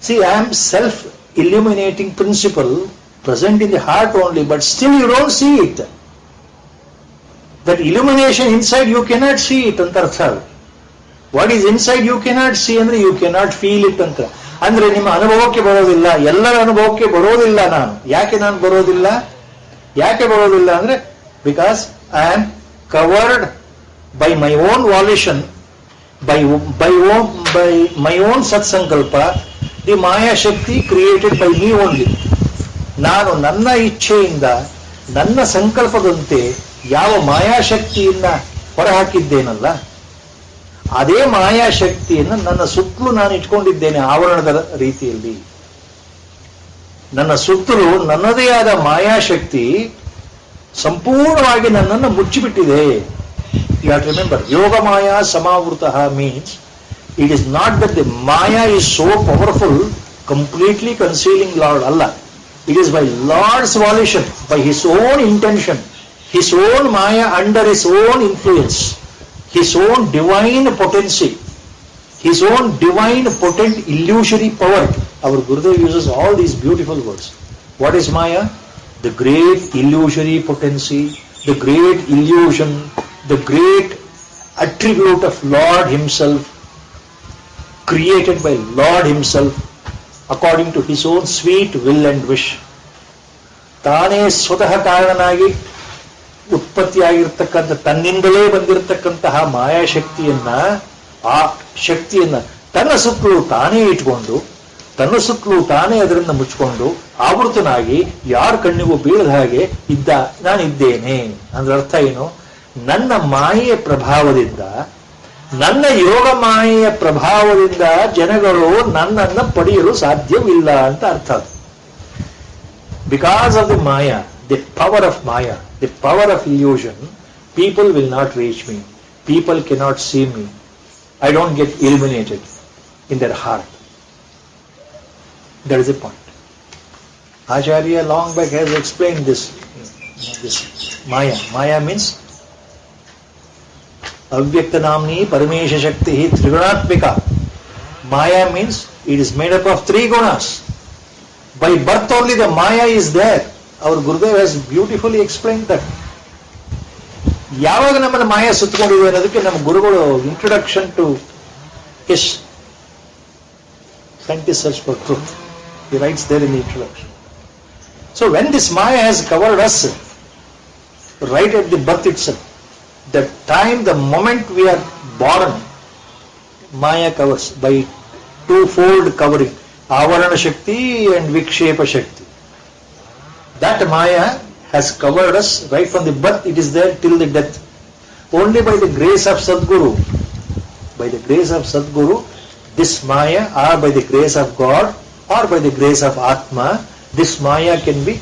See, I am self-illuminating principle present in the heart only, but still you don't see it. That illumination inside you cannot see it antartha. What is inside you cannot see, andre you cannot feel it anta. ಅಂದ್ರೆ ನಿಮ್ಮ ಅನುಭವಕ್ಕೆ ಬರೋದಿಲ್ಲ, ಎಲ್ಲರ ಅನುಭವಕ್ಕೆ ಬರೋದಿಲ್ಲ. ನಾನು ಯಾಕೆ ಬರೋದಿಲ್ಲ? ಯಾಕೆ ಬರೋದಿಲ್ಲ ಅಂದ್ರೆ because I am covered by my own volition, by my own ಸತ್ಸಂಕಲ್ಪ, ದಿ ಮಾಯಾಶಕ್ತಿ ಕ್ರಿಯೇಟೆಡ್ ಬೈ ಮೀ ಓನ್ಲಿ. ನಾನು ನನ್ನ ಇಚ್ಛೆಯಿಂದ, ನನ್ನ ಸಂಕಲ್ಪದಂತೆ ಯಾವ ಮಾಯಾಶಕ್ತಿಯನ್ನ ಹೊರಹಾಕಿದ್ದೇನಲ್ಲ, ಅದೇ ಮಾಯಾಶಕ್ತಿಯನ್ನು ನನ್ನ ಸುತ್ತಲೂ ನಾನು ಇಟ್ಕೊಂಡಿದ್ದೇನೆ ಆವರಣದ ರೀತಿಯಲ್ಲಿ. ನನ್ನ ಸುತ್ತಲೂ ನನ್ನದೇ ಆದ ಮಾಯಾಶಕ್ತಿ ಸಂಪೂರ್ಣವಾಗಿ ನನ್ನನ್ನು ಮುಚ್ಚಿಬಿಟ್ಟಿದೆ. ಯು ಹ್ಯಾವ್ ಟು ರಿಮೆಂಬರ್, ಯೋಗ ಮಾಯಾ ಸಮಾವೃತಃ means it is not that the ಮಾಯಾ is so powerful completely concealing Lord ಅಲ್ಲ. It is by Lord's volition, by His own intention, His own Maya under His own influence, His own divine potency, His own divine potent illusory power. Our Gurudev uses all these beautiful words. What is Maya? The great illusory potency, the great illusion, the great attribute of Lord Himself, created by Lord Himself, according to his own sweet will and wish. ತಾನೇ ಸ್ವತಃ ಕಾರಣನಾಗಿ ಉತ್ಪತ್ತಿಯಾಗಿರ್ತಕ್ಕಂಥ ತನ್ನಿಂದಲೇ ಬಂದಿರತಕ್ಕಂತಹ ಮಾಯಾಶಕ್ತಿಯನ್ನ, ಆ ಶಕ್ತಿಯನ್ನ ತನ್ನ ಸುತ್ತಲೂ ತಾನೇ ಇಟ್ಕೊಂಡು, ತನ್ನ ಸುತ್ತಲೂ ತಾನೇ ಅದರಿಂದ ಮುಚ್ಚಿಕೊಂಡು ಆವೃತನಾಗಿ ಯಾರ ಕಣ್ಣಿಗೂ ಬೀಳದ ಹಾಗೆ ನಾನಿದ್ದೇನೆ. ಅಂದ್ರೆ ಅರ್ಥ ಏನು? ನನ್ನ ಮಾಯೆಯ ಪ್ರಭಾವದಿಂದ, ನನ್ನ ಯೋಗ ಮಾಯೆಯ ಪ್ರಭಾವದಿಂದ ಜನಗಳು ನನ್ನನ್ನು ಪಡೆಯಲು ಸಾಧ್ಯವಿಲ್ಲ ಅಂತ ಅರ್ಥ. ಬಿಕಾಸ್ ಆಫ್ ದಿ ಮಾಯಾ, ದಿ ಪವರ್ ಆಫ್ ಮಾಯಾ, the power of illusion, people will not reach me, people cannot see me, I don't get illuminated in their heart. That is the point. Acharya long back has explained this Maya. Maya means Avyakta Namni Paramesha Shakti Trigunaatmika. Maya means it is made up of three gunas. By birth only the Maya is there. Our Gurudev has beautifully explained that. ಯಾವಾಗ ನಮ್ಮನ್ನು ಮಾಯಾ ಸುತ್ತಕೊಂಡಿದೆ ಅನ್ನೋದಕ್ಕೆ ನಮ್ಮ ಗುರುಗಳು introduction to his Scientist Search for Truth. He writes there in the introduction. So when this Maya has covered us right at the birth itself, the time, the moment we are born, Maya covers by twofold covering, Avarana Shakti and Vikshepa Shakti. That Maya has covered us right from the birth, it is there till the death. Only by the grace of Sadguru, by the grace of Sadguru, this Maya, or by the grace of God, or by the grace of Atma, this Maya can be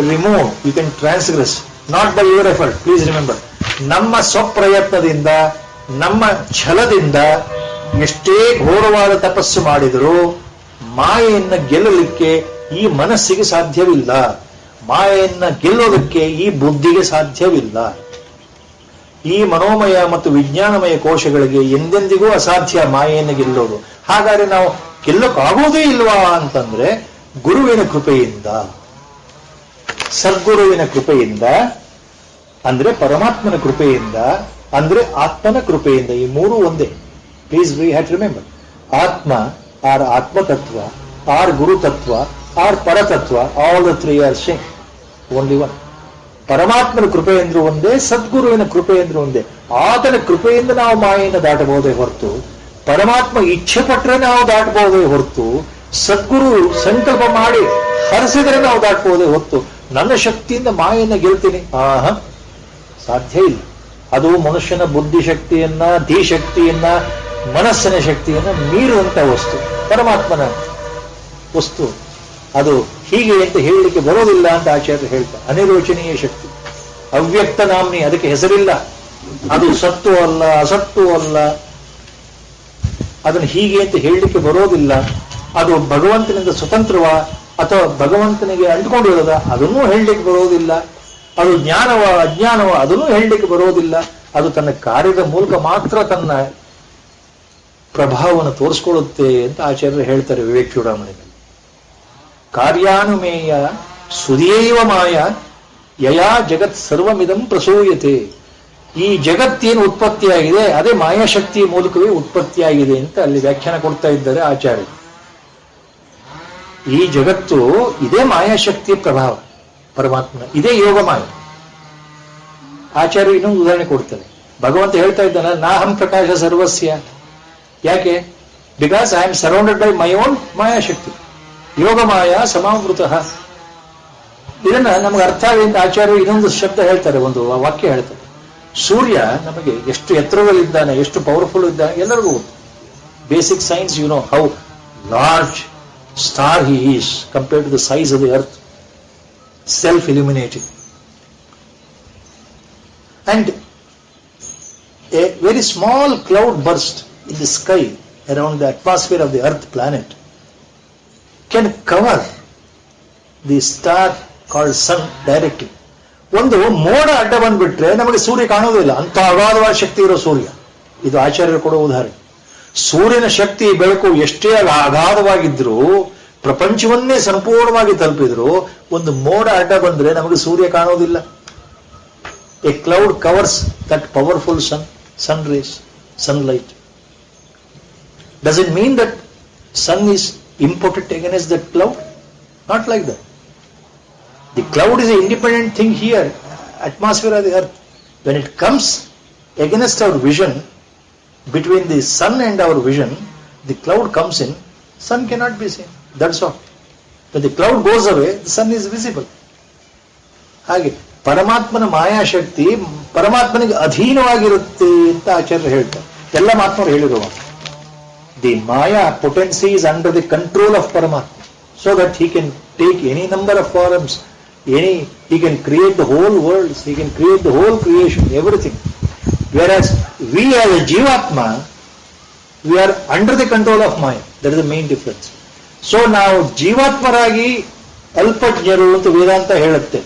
removed. You can transgress. Not by your effort. Please remember. ನಮ್ಮ ಸ್ವಪ್ರಯತ್ನದಿಂದ, ನಮ್ಮ ಛಲದಿಂದ ಎಷ್ಟೇ ಘೋರವಾದ ತಪಸ್ಸು ಮಾಡಿದರೂ ಮಾಯೆಯನ್ನು ಗೆಲ್ಲಲಿಕ್ಕೆ ಈ ಮನಸ್ಸಿಗೆ ಸಾಧ್ಯವಿಲ್ಲ. ಮಾಯೆಯನ್ನು ಗೆಲ್ಲೋದಕ್ಕೆ ಈ ಬುದ್ಧಿಗೆ ಸಾಧ್ಯವಿಲ್ಲ. ಈ ಮನೋಮಯ ಮತ್ತು ವಿಜ್ಞಾನಮಯ ಕೋಶಗಳಿಗೆ ಎಂದೆಂದಿಗೂ ಅಸಾಧ್ಯ ಮಾಯೆಯನ್ನು ಗೆಲ್ಲೋದು. ಹಾಗಾದ್ರೆ ನಾವು ಗೆಲ್ಲಕ್ಕಾಗೋದೇ ಇಲ್ವಾ ಅಂತಂದ್ರೆ ಗುರುವಿನ ಕೃಪೆಯಿಂದ, ಸದ್ಗುರುವಿನ ಕೃಪೆಯಿಂದ, ಅಂದ್ರೆ ಪರಮಾತ್ಮನ ಕೃಪೆಯಿಂದ, ಅಂದ್ರೆ ಆತ್ಮನ ಕೃಪೆಯಿಂದ. ಈ ಮೂರು ಒಂದೇ. Please we have to remember, ಆತ್ಮ ಆರ್ ಆತ್ಮತತ್ವ, ಆರ್ ಗುರುತತ್ವ, ಆರ್ ಪರತತ್ವ, all the three are same, only one. ಪರಮಾತ್ಮನ ಕೃಪೆ ಎಂದ್ರು ಒಂದೇ, ಸದ್ಗುರುವಿನ ಕೃಪೆ ಎಂದ್ರು ಒಂದೇ. ಆತನ ಕೃಪೆಯಿಂದ ನಾವು ಮಾಯೆಯನ್ನು ದಾಟಬಹುದೇ ಹೊರತು, ಪರಮಾತ್ಮ ಇಚ್ಛೆ ಪಟ್ಟರೆ ನಾವು ದಾಟಬಹುದೇ ಹೊರತು, ಸದ್ಗುರು ಸಂಕಲ್ಪ ಮಾಡಿ ಹರಿಸಿದರೆ ನಾವು ದಾಟಬಹುದೇ ಹೊರತು, ನನ್ನ ಶಕ್ತಿಯಿಂದ ಮಾಯೆಯನ್ನು ಗೆಲ್ತೀನಿ ಸಾಧ್ಯ ಇಲ್ಲ. ಅದು ಮನುಷ್ಯನ ಬುದ್ಧಿಶಕ್ತಿಯನ್ನ, ಧೀಶಕ್ತಿಯನ್ನ, ಮನಸ್ಸಿನ ಶಕ್ತಿಯನ್ನ ಮೀರುವಂತ ವಸ್ತು. ಪರಮಾತ್ಮನ ವಸ್ತು ಅದು ಹೀಗೆ ಅಂತ ಹೇಳಲಿಕ್ಕೆ ಬರೋದಿಲ್ಲ ಅಂತ ಆಚಾರ್ಯರು ಹೇಳ್ತಾರೆ. ಅನಿರ್ವಚನೀಯ ಶಕ್ತಿ, ಅವ್ಯಕ್ತ ನಾಮ್ನಿ, ಅದಕ್ಕೆ ಹೆಸರಿಲ್ಲ. ಅದು ಸತ್ತು ಅಲ್ಲ, ಅಸತ್ತು ಅಲ್ಲ, ಅದನ್ನು ಹೀಗೆ ಅಂತ ಹೇಳಲಿಕ್ಕೆ ಬರೋದಿಲ್ಲ. ಅದು ಭಗವಂತನಿಂದ ಸ್ವತಂತ್ರವ ಅಥವಾ ಭಗವಂತನಿಗೆ ಅಂಟ್ಕೊಂಡಿರೋದ, ಅದನ್ನೂ ಹೇಳಲಿಕ್ಕೆ ಬರೋದಿಲ್ಲ. ಅದು ಜ್ಞಾನವ ಅಜ್ಞಾನವ, ಅದನ್ನೂ ಹೇಳಲಿಕ್ಕೆ ಬರೋದಿಲ್ಲ. ಅದು ತನ್ನ ಕಾರ್ಯದ ಮೂಲಕ ಮಾತ್ರ ತನ್ನ ಪ್ರಭಾವವನ್ನು ತೋರಿಸ್ಕೊಳ್ಳುತ್ತೆ ಅಂತ ಆಚಾರ್ಯರು ಹೇಳ್ತಾರೆ ವಿವೇಕ ಚೂಡಾಮಣಿಯಲ್ಲಿ. ಕಾರ್ಯಾನುಮೇಯ ಸುದೇವ ಮಾಯ ಯಯಾ ಜಗತ್ ಸರ್ವಮಿದಂ ಪ್ರಸೂಯತೆ. ಈ ಜಗತ್ತೇನು ಉತ್ಪತ್ತಿಯಾಗಿದೆ ಅದೇ ಮಾಯಾಶಕ್ತಿಯ ಮೂಲಕವೇ ಉತ್ಪತ್ತಿಯಾಗಿದೆ ಅಂತ ಅಲ್ಲಿ ವ್ಯಾಖ್ಯಾನ ಕೊಡ್ತಾ ಇದ್ದಾರೆ ಆಚಾರ್ಯರು. ಈ ಜಗತ್ತು ಇದೇ ಮಾಯಾಶಕ್ತಿಯ ಪ್ರಭಾವ, ಪರಮಾತ್ಮನ ಇದೇ ಯೋಗ ಮಾಯ. ಆಚಾರ್ಯರು ಇನ್ನೊಂದು ಉದಾಹರಣೆ ಕೊಡ್ತಾರೆ. ಭಗವಂತ ಹೇಳ್ತಾ ಇದ್ದಾನೆ, ನಾಹಂ ಪ್ರಕಾಶ ಸರ್ವಸ್ಯ. ಯಾಕೆ? Because I am surrounded by my own ಮಾಯಾಶಕ್ತಿ. ಯೋಗ ಮಾಯಾ ಸಮಾವೃತ. ಇದನ್ನ ನಮ್ಗೆ ಅರ್ಥ ಆಗಿದೆ ಅಂತ ಆಚಾರ್ಯರು ಇನ್ನೊಂದು ಶಬ್ದ ಹೇಳ್ತಾರೆ, ಒಂದು ವಾಕ್ಯ ಹೇಳ್ತಾರೆ. ಸೂರ್ಯ ನಮಗೆ ಎಷ್ಟು ಎತ್ತರದಲ್ಲಿದ್ದಾನೆ, ಎಷ್ಟು ಪವರ್ಫುಲ್ ಇದ್ದಾನೆ ಎಲ್ಲರಿಗೂ basic science, you know how large star he is compared to the size of the earth, self-illuminating. And a very small cloud burst in the sky around the atmosphere of the earth planet can cover the star called sun directly. ಒಂದು ಮೋಡ ಅಡ್ಡ ಬಂದ್ಬಿಟ್ರೆ ನಮಗೆ ಸೂರ್ಯ ಕಾಣೋದಿಲ್ಲ, ಅಂತ ಅಗಾಧವಾದ ಶಕ್ತಿ ಇರೋ ಸೂರ್ಯ. ಇದು ಆಚಾರ್ಯರು ಕೊಡೋ ಉದಾಹರಣೆ. ಸೂರ್ಯನ ಶಕ್ತಿ ಬೆಳಕು ಎಷ್ಟೇ ಅಗಾಧವಾಗಿದ್ರೂ, ಪ್ರಪಂಚವನ್ನೇ ಸಂಪೂರ್ಣವಾಗಿ ತಲುಪಿದ್ರು, ಒಂದು ಮೋಡ ಅಡ್ಡ ಬಂದ್ರೆ ನಮಗೆ ಸೂರ್ಯ ಕಾಣೋದಿಲ್ಲ. A cloud covers that powerful sun rays, sunlight. Does it mean that sun is impotent against that cloud? Not like that. The cloud is an independent thing here, atmosphere of the earth. When it comes against our vision, between the sun and our vision, the cloud comes in, sun cannot be seen. That's all. When the cloud goes away, the sun is visible. ಹಾಗೆ ಪರಮಾತ್ಮನ ಮಾಯಾಶಕ್ತಿ ಪರಮಾತ್ಮನಿಗೆ ಅಧೀನವಾಗಿರುತ್ತೆ ಅಂತ ಆಚಾರ್ಯರು ಹೇಳ್ತಾರೆ. ಎಲ್ಲ ಮಾತ್ಮರು ಹೇಳಿರುವ the Maya potency is under the control of ಪರಮಾತ್ಮ, so that he can take any number of forms, he can create the whole world, he can create the whole creation, everything. Whereas we as a Jivatma, we are under the control of Maya. That is the main difference. So ನಾವು ಜೀವಾತ್ಮರಾಗಿ ಅಲ್ಪಜ್ಞರು ಅಂತ ವೇದಾಂತ ಹೇಳುತ್ತೆ,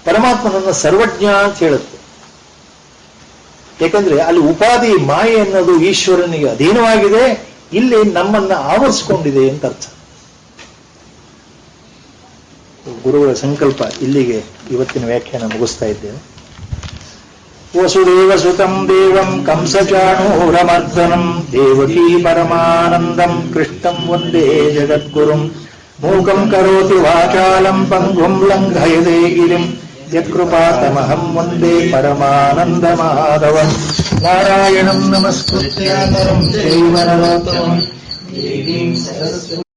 ಪರಮಾತ್ಮನನ್ನ ಸರ್ವಜ್ಞ ಅಂತ ಹೇಳುತ್ತೆ. ಯಾಕಂದ್ರೆ ಅಲ್ಲಿ ಉಪಾಧಿ ಮಾಯೆ ಅನ್ನೋದು ಈಶ್ವರನಿಗೆ ಅಧೀನವಾಗಿದೆ, ಇಲ್ಲಿ ನಮ್ಮನ್ನ ಆವರಿಸಿಕೊಂಡಿದೆ ಅಂತ ಅರ್ಥ. ಗುರುಗಳ ಸಂಕಲ್ಪ. ಇಲ್ಲಿಗೆ ಇವತ್ತಿನ ವ್ಯಾಖ್ಯಾನ ಮುಗಿಸ್ತಾ ಇದ್ದೇನೆ. ವಸುದೇವ ಸುತಂ ದೇವಂ ಕಂಸಚಾಣೂರಮರ್ದನಂ ದೇವಕೀ ಪರಮಾನಂದಂ ಕೃಷ್ಣಂ ವಂದೇ ಜಗದ್ಗುರುಂ ಮೂಕಂ ಕರೋತಿ ವಾಚಾಲಂ ಪಂಗುಂ ಲಂಘಯತೆ ಗಿರಿಂ ಯತ್ಕೃಪಾತಮಹಂ ವಂದೇ ಪರಮಾನಂದ ಮಾಧವಂ. ನಾರಾಯಣಂ ನಮಸ್ಕೃತ್ಯ ನರಂ ಚೈವ ನರೋತ್ತಮಂ ದೇವೀಂ ಸರಸ್ವತೀಂ